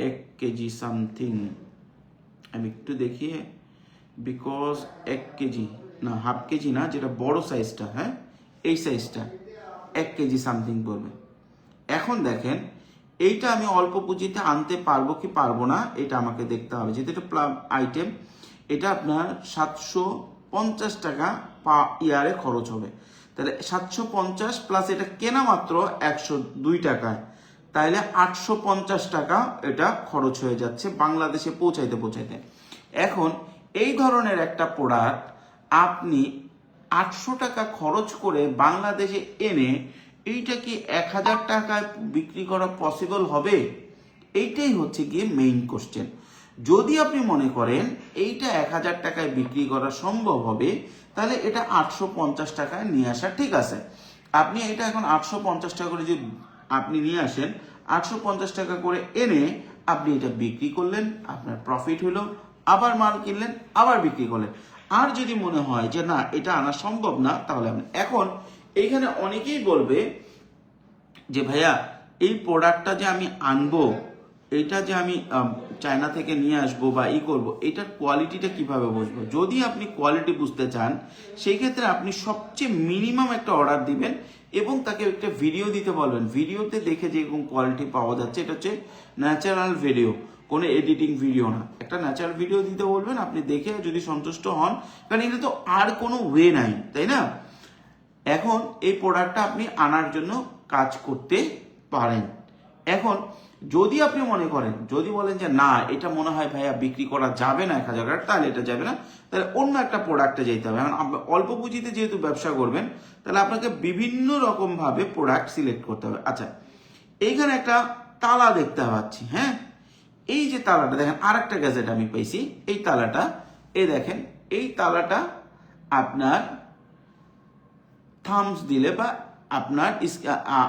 1 কেজি সামথিং। আমি একটু দেখি, বিকজ 1 কেজি না, হাফ কেজি না, যেটা বড় সাইজটা, হ্যাঁ এই সাইজটা 1 কেজি সামথিং পড়বে। এখন দেখেন, এইটা আমি অল্প পুঁজিতে আনতে পারবো কি পারবো না, এটা আমাকে দেখতে হবে। যেহেতু এটা আইটেম, এটা আপনার 750 টাকা ইয়ারে খরচ হবে। তাহলে 750 প্লাস এটা কেনা মাত্র 102 টাকায়, তাইলে 850 টাকা এটা খরচ হয়ে যাচ্ছে বাংলাদেশে পৌঁছাইতে পৌঁছাইতে। এখন এই ধরনের একটা প্রোডাক্ট আপনি 800 টাকা খরচ করে বাংলাদেশে এনে এইটা কি 1000 টাকায় বিক্রি করা পসিবল হবে? এইটাই হচ্ছে গিয়ে মেইন কোশ্চেন। যদি আপনি মনে করেন এইটা 1000 টাকায় বিক্রি করা সম্ভব হবে, তাহলে এটা 850 টাকায় নিয়ে আসা ঠিক আছে। আপনি এটা এখন 850 টাকা করে যদি আপনি নিয়ে আসেন, 850 টাকা করে এনে আপনি এটা বিক্রি করলেন, আপনার প্রফিট হলো, আবার মাল কিনলেন, আবার বিক্রি করলেন। আর যদি মনে হয় যে না, এটা আনা সম্ভব না, তাহলে আপনি এখন এইখানে অনেকেই বলবে যে ভাইয়া এই প্রোডাক্টটা যে আমি আনবো, এইটা যে আমি চায়না থেকে নিয়ে আসবো বা করবো, এটার কোয়ালিটিটা কিভাবে বুঝবো? যদি আপনি কোয়ালিটি বুঝতে চান, সেই ক্ষেত্রে আপনি সবচেয়ে মিনিমাম একটা অর্ডার দিবেন এবং তাকে একটা ভিডিও দিতে বলবেন। ভিডিওতে দেখে যেরকম কোয়ালিটি পাওয়া যাচ্ছে, এটা হচ্ছে ন্যাচারাল ভিডিও, কোনো এডিটিং ভিডিও না। একটা ন্যাচারাল ভিডিও দিতে বলবেন, আপনি দেখে যদি সন্তুষ্ট হন, কারণ এটা তো আর কোনো ওয়ে নাই, তাই না? এখন এই প্রোডাক্টটা আপনি আনার জন্য কাজ করতে পারেন। এখন যদি আপনি মনে করেন, যদি বলেন যে না, এটা মনে হয় ভাইয়া বিক্রি করা যাবে না 1000 টাকা, তাহলে এটা যাবে না, তাহলে অন্য একটা প্রোডাক্টে যেতে হবে। এখন অল্প পুঁজিতে যেহেতু ব্যবসা করবেন, তাহলে আপনাকে বিভিন্ন রকম ভাবে প্রোডাক্ট সিলেক্ট করতে হবে। আচ্ছা, এইখানে একটা তালা দেখতে পাচ্ছি, হ্যাঁ এই যে তালাটা দেখেন, আর একটা গ্যাজেট আমি পাইছি, এই তালাটা, এই দেখেন, এই তালাটা আপনার থামস দিলে বা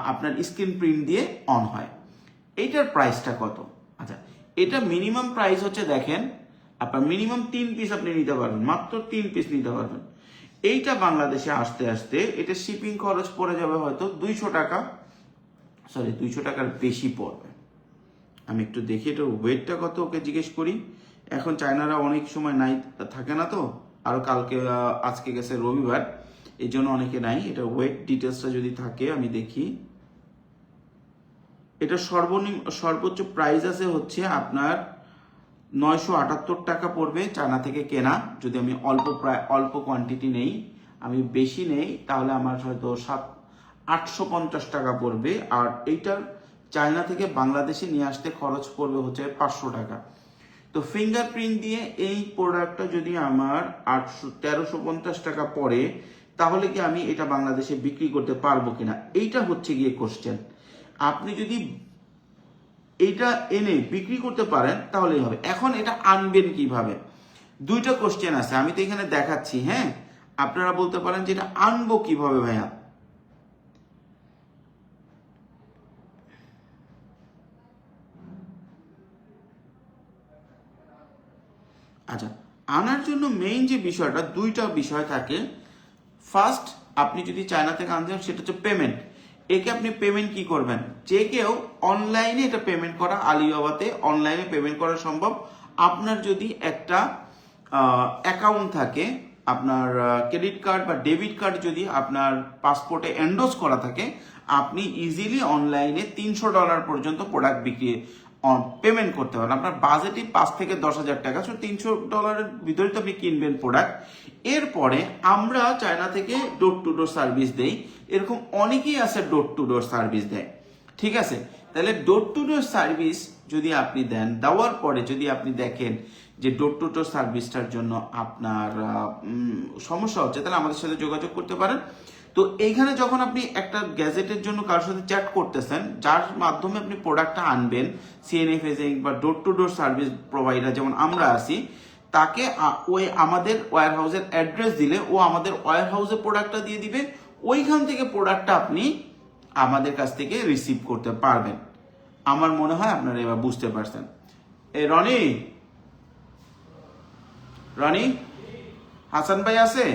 আপনার স্ক্রিন প্রিন্ট দিয়ে অন হয়। এইটার প্রাইসটা কত? আচ্ছা, এটা মিনিমাম প্রাইস হচ্ছে, দেখেন আপনার মিনিমাম 3 পিস আপনি নিতে পারবেন, মাত্র 3 পিস নিতে পারবেন। এইটা বাংলাদেশে আসতে আসতে এটা শিপিং খরচ পড়ে যাবে হয়তো 200 টাকা, সরি 200 টাকার বেশি পড়বে। আমি একটু দেখি এটার ওয়েটটা কত, ওকে জিজ্ঞেস করি। এখন চায়নারা অনেক সময় নাই থাকে না, তো আরো কালকে আজকে গেছে রবিবার, এই জন্য অনেকে নাই। এটা ওয়েট ডিটেলসটা যদি থাকে আমি দেখি। এটা সর্বোচ্চ প্রাইস আছে হচ্ছে আপনার 978 টাকা পড়বে চায়না থেকে কেনা। যদি আমি অল্প কোয়ান্টিটি নেই, আমি বেশি নেই, তাহলে আমার হয়তো 850 টাকা পড়বে। আর এইটার চায়না থেকে বাংলাদেশে নিয়ে আসতে খরচ পড়বে হচ্ছে 500 টাকা। তো ফিঙ্গারপ্রিন্ট দিয়ে এই প্রোডাক্টটা যদি আমার 1350 টাকা পড়ে, তাহলে কি আমি এটা বাংলাদেশে বিক্রি করতে পারবো কিনা, এইটা হচ্ছে গিয়ে কোশ্চেন। আপনি যদি এইটা এনে বিক্রি করতে পারেন তাহলেই হবে। এখন এটা আনবেন কিভাবে, দুইটা কোশ্চেন আছে, আমি তো এখানে দেখাচ্ছি। হ্যাঁ, আপনারা বলতে পারেন যে এটা আনবো কিভাবে ভাইয়া। আচ্ছা, আনার জন্য মেইন যে বিষয়টা, দুইটা বিষয় থাকে। ফার্স্ট, আপনি যদি চায়না থেকে আনতে চান, সেটা হচ্ছে পেমেন্ট। একে আপনি পেমেন্ট কি করবেন, যে কেউ অনলাইনে এটা পেমেন্ট করা, আলিবাবাতে অনলাইনে পেমেন্ট করা সম্ভব। আপনার যদি একটা অ্যাকাউন্ট থাকে, আপনার ক্রেডিট কার্ড বা ডেবিট কার্ড যদি আপনার পাসপোর্টে এন্ডোজ করা থাকে, আপনি ইজিলি অনলাইনে $300 পর্যন্ত প্রোডাক্ট বিক্রি পেমেন্ট করতে পারেন। আপনার বাজেটই 5 থেকে 10,000 টাকা, সো $300 ভিতরে তো আপনি কিনবেন প্রোডাক্ট। এরপরে আমরা চায়না থেকে ডোর টু ডোর সার্ভিস দেই, এরকম অনেকেই আছে ডোর টু ডোর সার্ভিস দেয়, ঠিক আছে। তাহলে ডোর টু ডোর সার্ভিস যদি আপনি দেন, দেওয়ার পরে যদি আপনি দেখেন যে ডোর টু ডোর সার্ভিসটার জন্য আপনার সমস্যা হচ্ছে, তাহলে আমাদের সাথে যোগাযোগ করতে পারেন। তো এইখানে যখন আপনি একটা গ্যাজেটের জন্য কারোর সাথে চ্যাট করতেছেন, যার মাধ্যমে আপনি প্রোডাক্টটা আনবেন, সিএনএফএস বা door to door service provider যেমন আমরা আছি, তাকে ওই আমাদের ওয়্যার হাউসের অ্যাড্রেস দিলে ও আমাদের ওয়্যার হাউসে প্রোডাক্টটা দিয়ে দিবে, ওইখান থেকে প্রোডাক্টটা আপনি আমাদের কাছ থেকে রিসিভ করতে পারবেন। আমার মনে হয় আপনারা এবার বুঝতে পারছেন। এ রনি রনি হাসান ভাই আছে?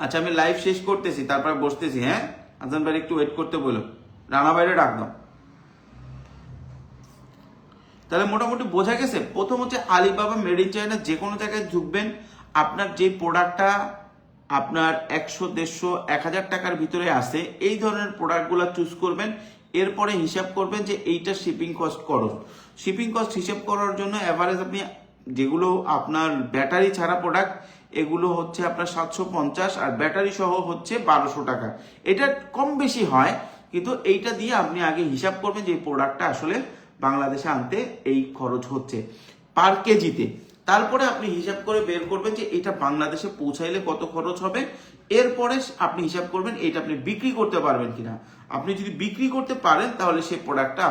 আচ্ছা, আমি লাইভ শেষ করতেছি, তারপরে বসতেছি। হ্যাঁ, হাসান ভাই একটু ওয়েট করতে বলো, রানা বাইরে ডাক দাও। তাহলে মোটামুটি বোঝা গেছে। প্রথম হচ্ছে আলিবাবা মেড ইন চায়না, যে কোনো জায়গায় ঢুকবেন, আপনার যে প্রোডাক্টটা আপনার 100, 150, 1000 টাকার ভিতরে আসে, এই ধরনের প্রোডাক্টগুলো চুজ করবেন। এরপরে হিসাব করবেন যে এইটা শিপিং কস্ট করো। শিপিং কস্ট হিসাব করার জন্য অ্যাভারেজ আপনি যেগুলো আপনার ব্যাটারি ছাড়া প্রোডাক্ট, এগুলো হচ্ছে আপনার 750, আর ব্যাটারি সহ হচ্ছে 1200 টাকা। এটা কম বেশি হয়, কিন্তু এইটা দিয়ে আপনি আগে হিসাব করবেন যে এই প্রোডাক্টটা আসলে বাংলাদেশে আনতে এই খরচ হচ্ছে পার কেজিতে। তারপরে আপনি হিসাব করে বের করবেন যে এটা বাংলাদেশে পৌঁছাইলে কত খরচ হবে। এরপরে আপনি হিসাব করবেন এটা আপনি বিক্রি করতে পারবেন কিনা। আপনি যদি বিক্রি করতে পারেন, তাহলে সেই প্রোডাক্টটা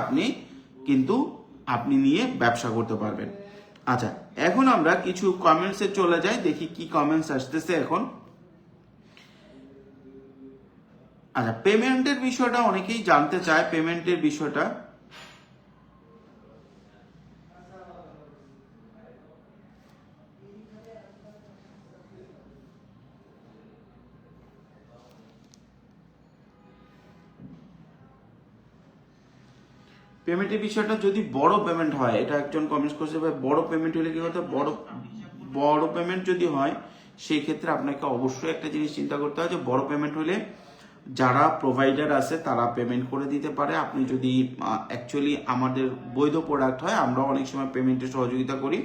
আপনি নিয়ে ব্যবসা করতে পারবেন। আচ্ছা, এখন আমরা কিছু কমেন্টসে চলে যাই, দেখি কি কমেন্টস আসতেছে এখন। আচ্ছা, পেমেন্টের বিষয়টা অনেকেই জানতে চায়, পেমেন্টের বিষয়টা। পেমেন্টের বিষয়টা যদি বড় পেমেন্ট হয়, এটা একজন কমেন্ট করছে, ভাই বড় পেমেন্ট হলে কি হতো, বড় পেমেন্ট যদি হয়, সেই ক্ষেত্রে আপনাকে অবশ্যই একটা জিনিস চিন্তা করতে হয় যে বড় পেমেন্ট হলে যারা প্রোভাইডার আছে তারা পেমেন্ট করে দিতে পারে। আপনি যদি অ্যাকচুয়ালি আমাদের বৈধ প্রোডাক্ট হয়, আমরা অনেক সময় পেমেন্টে সহযোগিতা করি।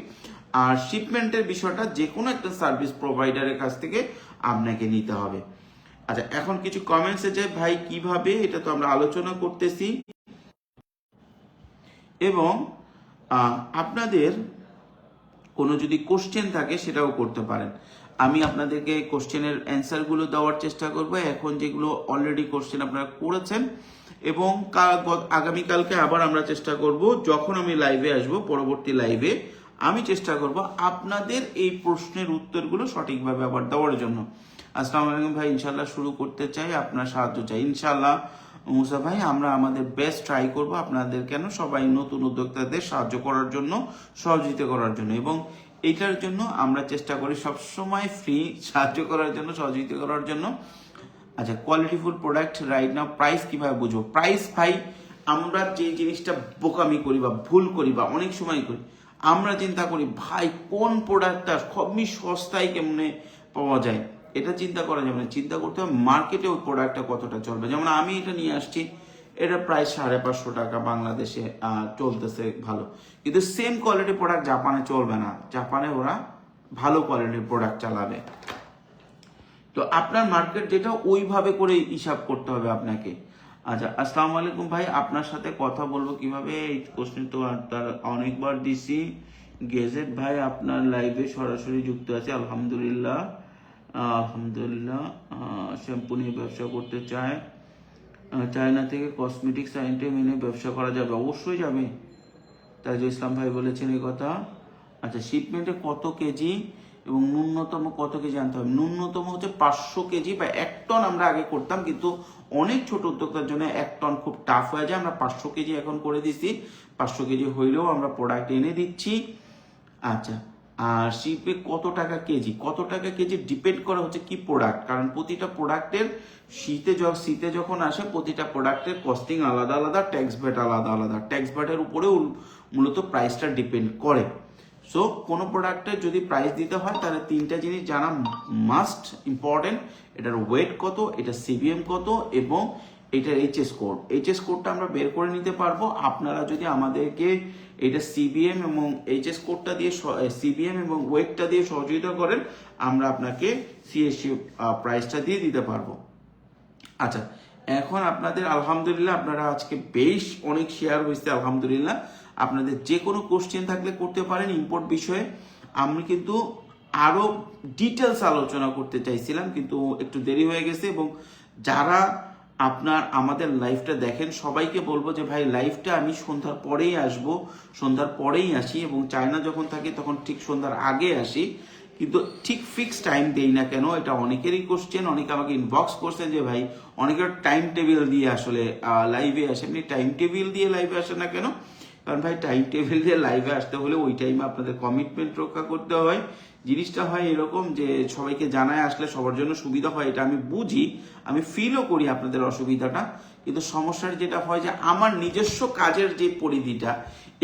আর শিপমেন্টের বিষয়টা যে কোনো একটা সার্ভিস প্রোভাইডারের কাছ থেকে আপনাকে নিতে হবে। আচ্ছা, এখন কিছু কমেন্টসে যে ভাই কিভাবে, এটা তো আমরা আলোচনা করতেছি, এবং আপনাদের কোনো যদি কোশ্চেন থাকে সেটাও করতে পারেন। আমি আপনাদেরকে কোশ্চেনের অ্যান্সারগুলো দেওয়ার চেষ্টা করব, এখন যেগুলো অলরেডি কোশ্চেন আপনারা করেছেন, এবং আগামীকালকে আবার আমরা চেষ্টা করব, যখন আমি লাইভে আসব, পরবর্তী লাইভে আমি চেষ্টা করব আপনাদের এই প্রশ্নের উত্তরগুলো সঠিকভাবে আবার দেওয়ার জন্য। আসসালামু আলাইকুম ভাই, ইনশাল্লাহ শুরু করতে চাই, আপনার সাহায্য চাই। ইনশাল্লাহ মুসা ভাই, আমরা আমাদের বেস্ট ট্রাই করব আপনাদের কেন সবাই নতুন উদ্যোক্তাদের সাহায্য করার জন্য, সহযোগিতা করার জন্য, এবং এইটার জন্য আমরা চেষ্টা করি সবসময় ফ্রি সাহায্য করার জন্য, সহযোগিতা করার জন্য। আচ্ছা, qualityful product right now price কিভাবে বুঝবো? প্রাইস ভাই, আমরা যে জিনিসটা বোকামি করি বা ভুল করি বা অনেক সময় করি, আমরা চিন্তা করি ভাই কোন প্রোডাক্টটা খুবই সস্তায় কেমনে পাওয়া যায়। এটা চিন্তা করা যাবে না, চিন্তা করতে হবে মার্কেটে ওই প্রোডাক্টটা কতটা চলবে। যেমন আমি এটা নিয়ে আসছি, এটা প্রায় 550 টাকা বাংলাদেশে চলতেছে ভালো, কিন্তু সেম কোয়ালিটি প্রোডাক্ট জাপানে চলবে না। জাপানে ওরা ভালো কোয়ালিটির প্রোডাক্ট চালাবে। তো আপনার মার্কেট যেটা, ওইভাবে করে হিসাব করতে হবে আপনাকে। আচ্ছা, আসসালামু আলাইকুম ভাই, আপনার সাথে কথা বলবো কিভাবে? এই প্রশ্ন তো তার অনেকবার দিছি। গেজেট ভাই, আপনার লাইভে সরাসরি যুক্ত আছে, আলহামদুলিল্লাহ। শ্যাম্পু নিয়ে ব্যবসা করতে চায়, চায়না থেকে কসমেটিক্স আইটেম এনে ব্যবসা করা যাবে? অবশ্যই যাবে, তাজুল ইসলাম ভাই বলেছেন এই কথা। আচ্ছা, শিপমেন্টে কত কেজি এবং ন্যূনতম কত কেজি আনতে হবে? ন্যূনতম হচ্ছে 500 কেজি বা 1 টন আমরা আগে করতাম, কিন্তু অনেক ছোট উদ্যোক্তার জন্য 1 টন খুব টাফ হয়ে যায়। আমরা 500 কেজি এখন করে দিচ্ছি, 500 কেজি হইলেও আমরা প্রোডাক্ট এনে দিচ্ছি। আচ্ছা, আর শিপে কত টাকা কেজি ডিপেন্ড করা হচ্ছে কি প্রোডাক্ট, কারণ প্রতিটা প্রোডাক্টের শীতে যখন আসে প্রতিটা প্রোডাক্টের কস্টিং আলাদা আলাদা, ট্যাক্স ভ্যাট আলাদা আলাদা, ট্যাক্স ভ্যাটের উপরেও মূলত প্রাইসটা ডিপেন্ড করে। সো কোনো প্রোডাক্টের যদি প্রাইস দিতে হয় তাহলে তিনটা জিনিস জানা মাস্ট ইম্পর্টেন্ট, এটার ওয়েট কত, এটা সিবিএম কত, এবং এটার এইচএস কোডটা আমরা বের করে নিতে পারবো আপনারা যদি আমাদেরকে এটা সিবিএম এবং এইচএস কোডটা দিয়ে সিবিএম এবং ওয়েটটা দিয়ে সহযোগিতা করেন, আমরা আপনাকে সিএসসি প্রাইসটা দিয়ে দিতে পারবো। আচ্ছা, এখন আপনাদের আলহামদুলিল্লাহ আপনারা আজকে বেশ অনেক শেয়ার হয়েছে আলহামদুলিল্লাহ। আপনাদের যে কোনো কোশ্চেন থাকলে করতে পারেন ইম্পোর্ট বিষয়ে। আমি কিন্তু আরো ডিটেলস আলোচনা করতে চাইছিলাম কিন্তু একটু দেরি হয়ে গেছে, এবং যারা আমাদের লাইভটা দেখেন সবাইকে বলবো যে ভাই লাইভটা আমি সন্ধ্যার পরেই আসি, এবং চায়না যখন থাকি তখন ঠিক সন্ধ্যার আগে আসি, কিন্তু ঠিক ফিক্স টাইম দেই না কেন, এটা অনেকেরই কোশ্চেন। অনেকে আমাকে ইনবক্স করছেন যে ভাই অনেকের টাইম টেবিল দিয়ে আসলে লাইভে আসে, এমনি টাইম টেবিল দিয়ে লাইভে আসে না কেন? কারণ ভাই টাইম টেবিল দিয়ে লাইভে আসতে হলে ওই টাইমে আপনাদের কমিটমেন্ট রক্ষা করতে হয়। জিনিসটা হয় এরকম যে সবাইকে জানায় আসলে সবার জন্য সুবিধা হয়, এটা আমি বুঝি, আমি ফিলও করি আপনাদের অসুবিধাটা, কিন্তু সমস্যার যেটা হয় যে আমার নিজস্ব কাজের যে পরিধিটা,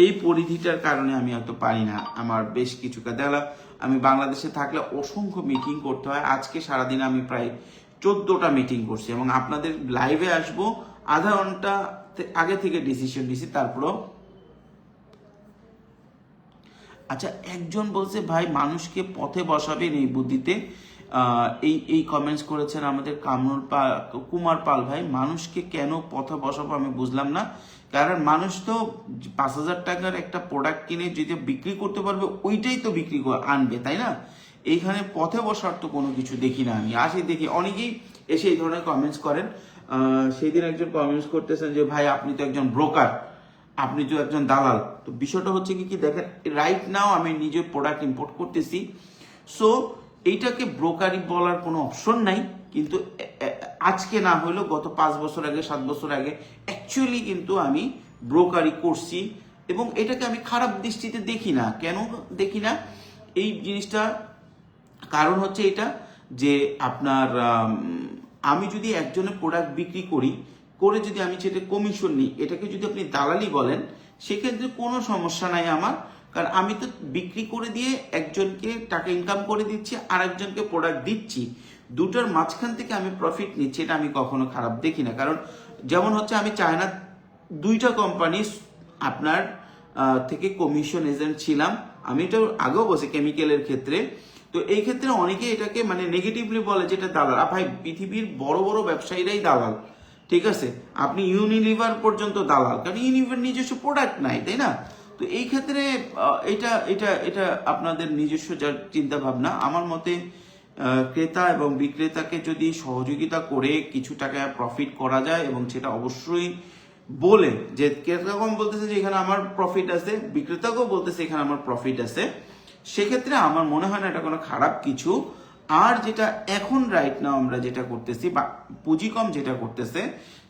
এই পরিধিটার কারণে আমি হয়তো পারি না। আমার বেশ কিছু কাজ, আমি বাংলাদেশে থাকলে অসংখ্য মিটিং করতে হয়। আজকে সারাদিন আমি প্রায় 14টা মিটিং করছি, এবং আপনাদের লাইভে আসবো আধা ঘন্টা আগে থেকে ডিসিশন নিছি তারপরও। আচ্ছা, একজন বলছে ভাই মানুষকে পথে বসাবেন এই বুদ্ধিতে, এই কমেন্টস করেছেন আমাদের কুমার পাল ভাই। মানুষকে কেন পথে বসাবো আমি বুঝলাম না, কারণ মানুষ তো 5,000 টাকার একটা প্রোডাক্ট কিনে যদি বিক্রি করতে পারবে ওইটাই তো বিক্রি আনবে, তাই না? এইখানে পথে বসার তো কোনো কিছু দেখি না। আমি দেখি অনেকেই এসে এই ধরনের কমেন্টস করেন। সেই দিন একজন কমেন্টস করতেছেন যে ভাই আপনি তো একজন ব্রোকার, আপনি তো একজন দালাল। তো বিষয়টা হচ্ছে কি দেখেন, রাইট নাও আমি নিজে প্রোডাক্ট ইম্পোর্ট করতেছি, সো এইটাকে ব্রোকারি বলার কোনো অপশন নাই। কিন্তু আজকে না হলেও গত 5 বছর আগে 7 বছর আগে অ্যাকচুয়ালি কিন্তু আমি ব্রোকারি করছি, এবং এটাকে আমি খারাপ দৃষ্টিতে দেখি না। কেন দেখি না এই জিনিসটা? কারণ হচ্ছে এটা যে আপনার আমি যদি একজনের প্রোডাক্ট বিক্রি করে যদি আমি সেটা কমিশন নিই, এটাকে যদি আপনি দালালি বলেন সেক্ষেত্রে কোনো সমস্যা নাই আমার, কারণ আমি তো বিক্রি করে দিয়ে একজনকে টাকা ইনকাম করে দিচ্ছি আর একজনকে প্রোডাক্ট দিচ্ছি, দুটোর মাঝখান থেকে আমি প্রফিট নিচ্ছি, এটা আমি কখনো খারাপ দেখি না। কারণ যেমন হচ্ছে আমি চায়না 2টা কোম্পানি আপনার থেকে কমিশন এজেন্ট ছিলাম, আমি এটা আগেও বলছি কেমিক্যালের ক্ষেত্রে। তো এই ক্ষেত্রে অনেকে এটাকে মানে নেগেটিভলি বলে যেটা দালাল। ভাই পৃথিবীর বড় বড় ব্যবসায়ীরাই দালাল, ঠিক আছে? আপনি ইউনিলিভার পর্যন্ত দালাল, কারণ ইউনিলিভার নিজস্ব প্রোডাক্ট নাই, তাই না? তো এই ক্ষেত্রে এটা এটা এটা আপনাদের নিজস্ব যার চিন্তা ভাবনা। আমার মতে ক্রেতা এবং বিক্রেতাকে যদি সহযোগিতা করে কিছু টাকা প্রফিট করা যায়, এবং সেটা অবশ্যই বলে যে ক্রেতাগণ বলতেছে যে এখানে আমার প্রফিট আছে, বিক্রেতাকেও বলতেছে এখানে আমার প্রফিট আছে, সেক্ষেত্রে আমার মনে হয় না এটা কোনো খারাপ কিছু। আর যেটা এখন রাইট নাও আমরা যেটা করতেছি বা পুঁজিকম যেটা করতেছে,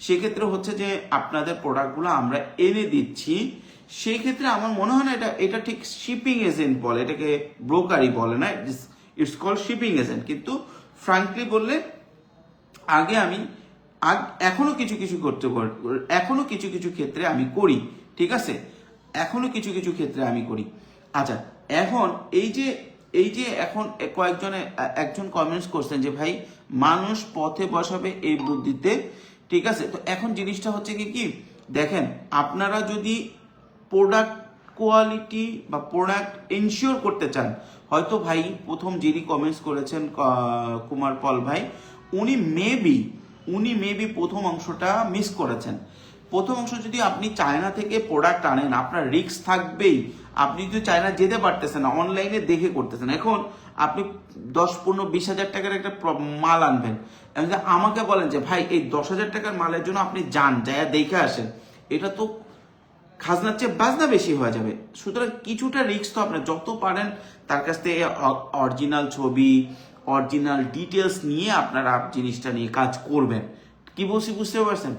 সেক্ষেত্রে হচ্ছে যে আপনাদের প্রোডাক্টগুলো আমরা এনে দিচ্ছি, সেই ক্ষেত্রে আমার মনে হয় না এটা ঠিক শিপিং এজেন্ট বলে, এটাকে ব্রোকারি বলে না, ইটস কল্ড শিপিং এজেন্ট। কিন্তু ফ্রাঙ্কলি বললে আগে আমি এখনো কিছু কিছু ক্ষেত্রে আমি করি, ঠিক আছে? এখনো কিছু কিছু ক্ষেত্রে আমি করি। আচ্ছা, এখন এই যে এখন একজন কমেন্টস করছেন যে ভাই মানুষ পথে বসাবে এই বুদ্ধিতে, ঠিক আছে? তো এখন জিনিসটা হচ্ছে কি দেখেন, আপনারা যদি প্রোডাক্ট কোয়ালিটি বা প্রোডাক্ট এনশিওর করতে চান, হয়তো ভাই প্রথম যিনি কমেন্টস করেছেন কুমার পল ভাই, উনি মেবি প্রথম অংশটা মিস করেছেন। প্রথম অংশ যদি আপনি চায়না থেকে প্রোডাক্ট আনেন আপনার রিস্ক থাকবেই। আপনি যদি চায়না যেতে পারতেছেন না, অনলাইনে দেখে করতেছেন। এখন আপনি 10-15-20 হাজার টাকার একটা মাল আনবেন, আমাকে বলেন যে ভাই এই 10,000 টাকার মালের জন্য আপনি যায় দেখে আসেন, এটা তো খাজনার চেয়ে বাজনা বেশি হয়ে যাবে। সুতরাং কিছুটা রিস্ক তো আপনার যত পারেন তার কাছ থেকে অরিজিনাল ছবি, অরিজিনাল ডিটেলস নিয়ে আপনারা জিনিসটা নিয়ে কাজ করবেন। কি বলছি বুঝতে পারছেন?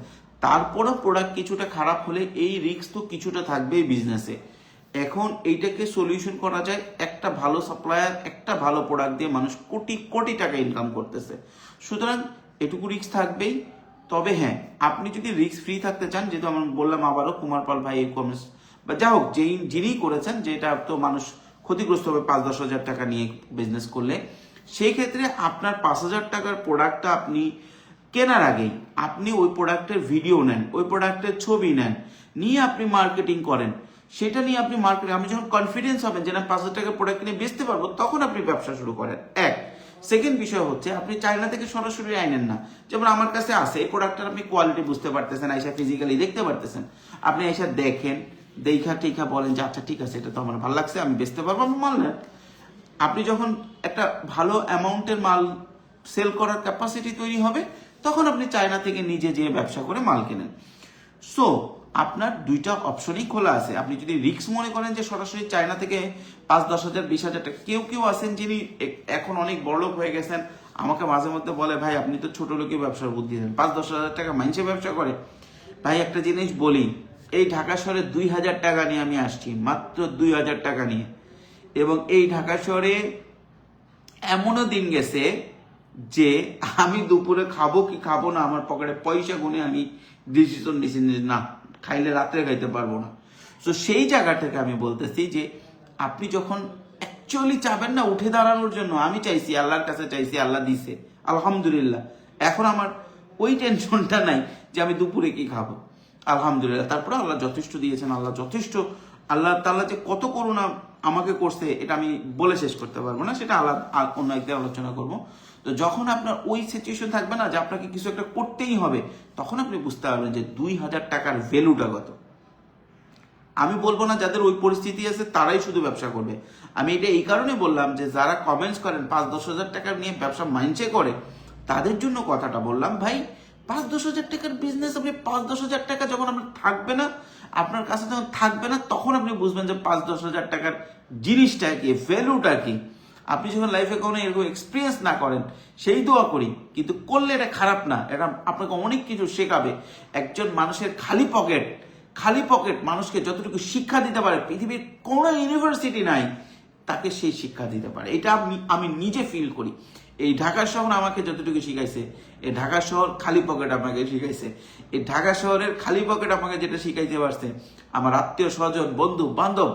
তারপরেও প্রোডাক্ট কিছুটা খারাপ হলে এই রিস্ক তো কিছুটা থাকবেই বিজনেসে, এখন এইটাকে সলিউশন করা যায় একটা ভালো সাপ্লায়ার, একটা ভালো প্রোডাক্ট দিয়ে মানুষ কোটি কোটি টাকা ইনকাম করতেছে। সুতরাং এটুকু রিস্ক থাকবেই। তবে হ্যাঁ, আপনি যদি রিস্ক ফ্রি থাকতে চান, যেহেতু আমি বললাম আবারও কুমার পাল ভাই কমেন্টস বা যা হোক যিনি করেছেন, যেটা তো মানুষ ক্ষতিগ্রস্ত হবে 5-10 হাজার টাকা নিয়ে বিজনেস করলে, সেই ক্ষেত্রে আপনার 5,000 টাকার প্রোডাক্টটা আপনি কেনার আগেই আপনি ওই প্রোডাক্টের ভিডিও নেন, ওই প্রোডাক্টের ছবি নেন, নিয়ে আপনি মার্কেটিং করেন। সেটা নিয়ে আপনি মার্কেটিং, আপনি যখন কনফিডেন্স হবেন যে না 5,000 টাকার প্রোডাক্ট কিনে বেচতে পারবো, তখন আপনি ব্যবসা শুরু করেন। এক সেকেন্ড বিষয় হচ্ছে, আপনি চায়না থেকে সরাসরি আইনেন না। যেমন আমার কাছে আছে এই প্রোডাক্টটার আপনি কোয়ালিটি বুঝতে পারতেছেন, আইসা ফিজিক্যালি দেখতে পারতেছেন, আপনি আইসা দেখেন, দেখা বলেন যে আচ্ছা ঠিক আছে, এটা তো আমার ভালো লাগছে, আমি বেচতে পারবো, আমি মাল নেন। আপনি যখন একটা ভালো অ্যামাউন্টের মাল সেল করার ক্যাপাসিটি তৈরি হবে, তখন আপনি চায়না থেকে নিজে যেয়ে ব্যবসা করে মাল কেনেন। সো আপনার দুইটা অপশনই খোলা আছে। আপনি যদি রিস্ক মনে করেন যে সরাসরি চায়না থেকে 5-10 হাজার 20 হাজার টাকা, কেউ আছেন যিনি এখন অনেক বড়লোক হয়ে গেছেন, আমাকে মাঝে মধ্যে বলে ভাই আপনি তো ছোট লোকই ব্যবসার বুদ্ধি দেন, 5-10 হাজার টাকা মাইনসে ব্যবসা করে। ভাই একটা জিনিস বলি, এই ঢাকা শহরে 2,000 টাকা নিয়ে আমি আসছি, মাত্র 2,000 টাকা নিয়ে। এবং এই ঢাকা শহরে এমনও দিন গেছে যে আমি দুপুরে খাবো কি খাবো না, আমার পকেটে পয়সা গুনে আমি ডিসিশন নিয়েছি না খাইলে রাত্রে খাইতে পারবো না। তো সেই জায়গা থেকে আমি বলতেছি যে আপনি যখন অ্যাকচুয়ালি চাবেন না উঠে দাঁড়ানোর জন্য, আমি চাইছি, আল্লাহর কাছে চাইছি, আল্লাহ দিছে আলহামদুলিল্লাহ। এখন আমার ওই টেনশনটা নাই যে আমি দুপুরে কি খাবো, আলহামদুলিল্লাহ। তারপরে আল্লাহ যথেষ্ট দিয়েছেন, আল্লাহ যথেষ্ট, আল্লাহ তাআলা যে কত করুণা আমাকে করছে এটা আমি বলে শেষ করতে পারবো না, সেটা আল্লাহ অন্য একদিন আলোচনা করবো। তো যখন আপনার ওই সিচুয়েশন থাকবে না যে আপনাকে কিছু একটা করতেই হবে, তখন আপনি বুঝতে পারবেন যে 2,000 টাকার ভ্যালুটা কত। আমি বলবো না যাদের ওই পরিস্থিতি আছে তারাই শুধু ব্যবসা করবে, আমি এটা এই কারণে বললাম যে যারা কমেন্টস করেন 5-10 হাজার টাকা নিয়ে ব্যবসা মাইন্ডসে করে, তাদের জন্য কথাটা বললাম। ভাই 5-10 হাজার টাকার বিজনেস, আপনি 5-10 হাজার টাকা যখন আপনার থাকবে না, আপনার কাছে যখন থাকবে না, তখন আপনি বুঝবেন যে 5-10 হাজার টাকার জিনিসটা কি, ভ্যালুটা কি। আপনি যখন লাইফে কোনো এরকম এক্সপিরিয়েন্স না করেন, সেই দোয়া করি, কিন্তু করলে এটা খারাপ না, এটা আপনাকে অনেক কিছু শেখাবে। একজন মানুষের খালি পকেট মানুষকে যতটুকু শিক্ষা দিতে পারে, পৃথিবীর কোনো ইউনিভার্সিটি নাই তাকে সেই শিক্ষা দিতে পারে। এটা আমি নিজে ফিল করি। এই ঢাকা শহর আমাকে যতটুকু শিখাইছে, এই ঢাকা শহর খালি পকেট আমাকে শিখাইছে, এই ঢাকা শহরের খালি পকেট আমাকে যেটা শিখাইতে পারছে, আমার আত্মীয় স্বজন, বন্ধু বান্ধব,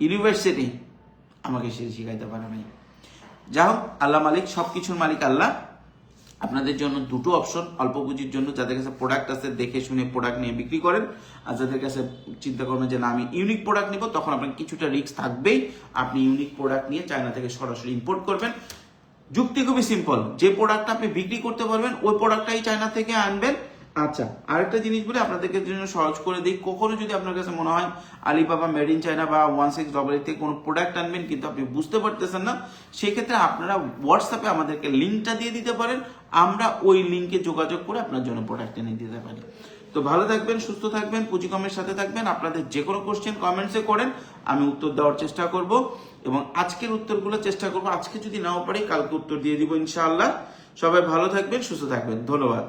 ইউনিভার্সিটি আমাকে সে শিখাইতে পারে নাই। যা হোক, আল্লাহ মালিক, সবকিছুর মালিক আল্লাহ। আপনাদের জন্য দুটো অপশন, অল্প পুঁজির জন্য যাদের কাছে প্রোডাক্ট আছে দেখে শুনে প্রোডাক্ট নিয়ে বিক্রি করেন, আর যাদের কাছে চিন্তা করবেন যে না আমি ইউনিক প্রোডাক্ট নিব, তখন আপনার কিছুটা রিস্ক থাকবেই। আপনি ইউনিক প্রোডাক্ট নিয়ে চায়না থেকে সরাসরি ইম্পোর্ট করবেন। যুক্তি খুবই সিম্পল, যে প্রোডাক্টটা আপনি বিক্রি করতে পারবেন ওই প্রোডাক্টটাই চায়না থেকে আনবেন। আচ্ছা, আরেকটা জিনিস বলে আপনাদেরকে জন্য সহজ করে দিই, কখনো যদি আপনার কাছে মনে হয় আলিবাবা মেড ইন চায়না বা 1688 থেকে কোনো প্রোডাক্ট আনবেন কিন্তু আপনি বুঝতে পারতেছেন না, সেক্ষেত্রে আপনারা হোয়াটসঅ্যাপে আমাদেরকে লিঙ্কটা দিয়ে দিতে পারেন, আমরা ওই লিঙ্কে যোগাযোগ করে আপনার জন্য প্রোডাক্ট এনে দিতে পারি। তো ভালো থাকবেন, সুস্থ থাকবেন, পুঁজিকমের সাথে থাকবেন। আপনাদের যে কোনো কোশ্চেন কমেন্টসে করেন, আমি উত্তর দেওয়ার চেষ্টা করব, এবং আজকের উত্তরগুলো চেষ্টা করব, আজকে যদি নাও পারি কালকে উত্তর দিয়ে দিব ইনশাআল্লাহ। সবাই ভালো থাকবেন, সুস্থ থাকবেন, ধন্যবাদ।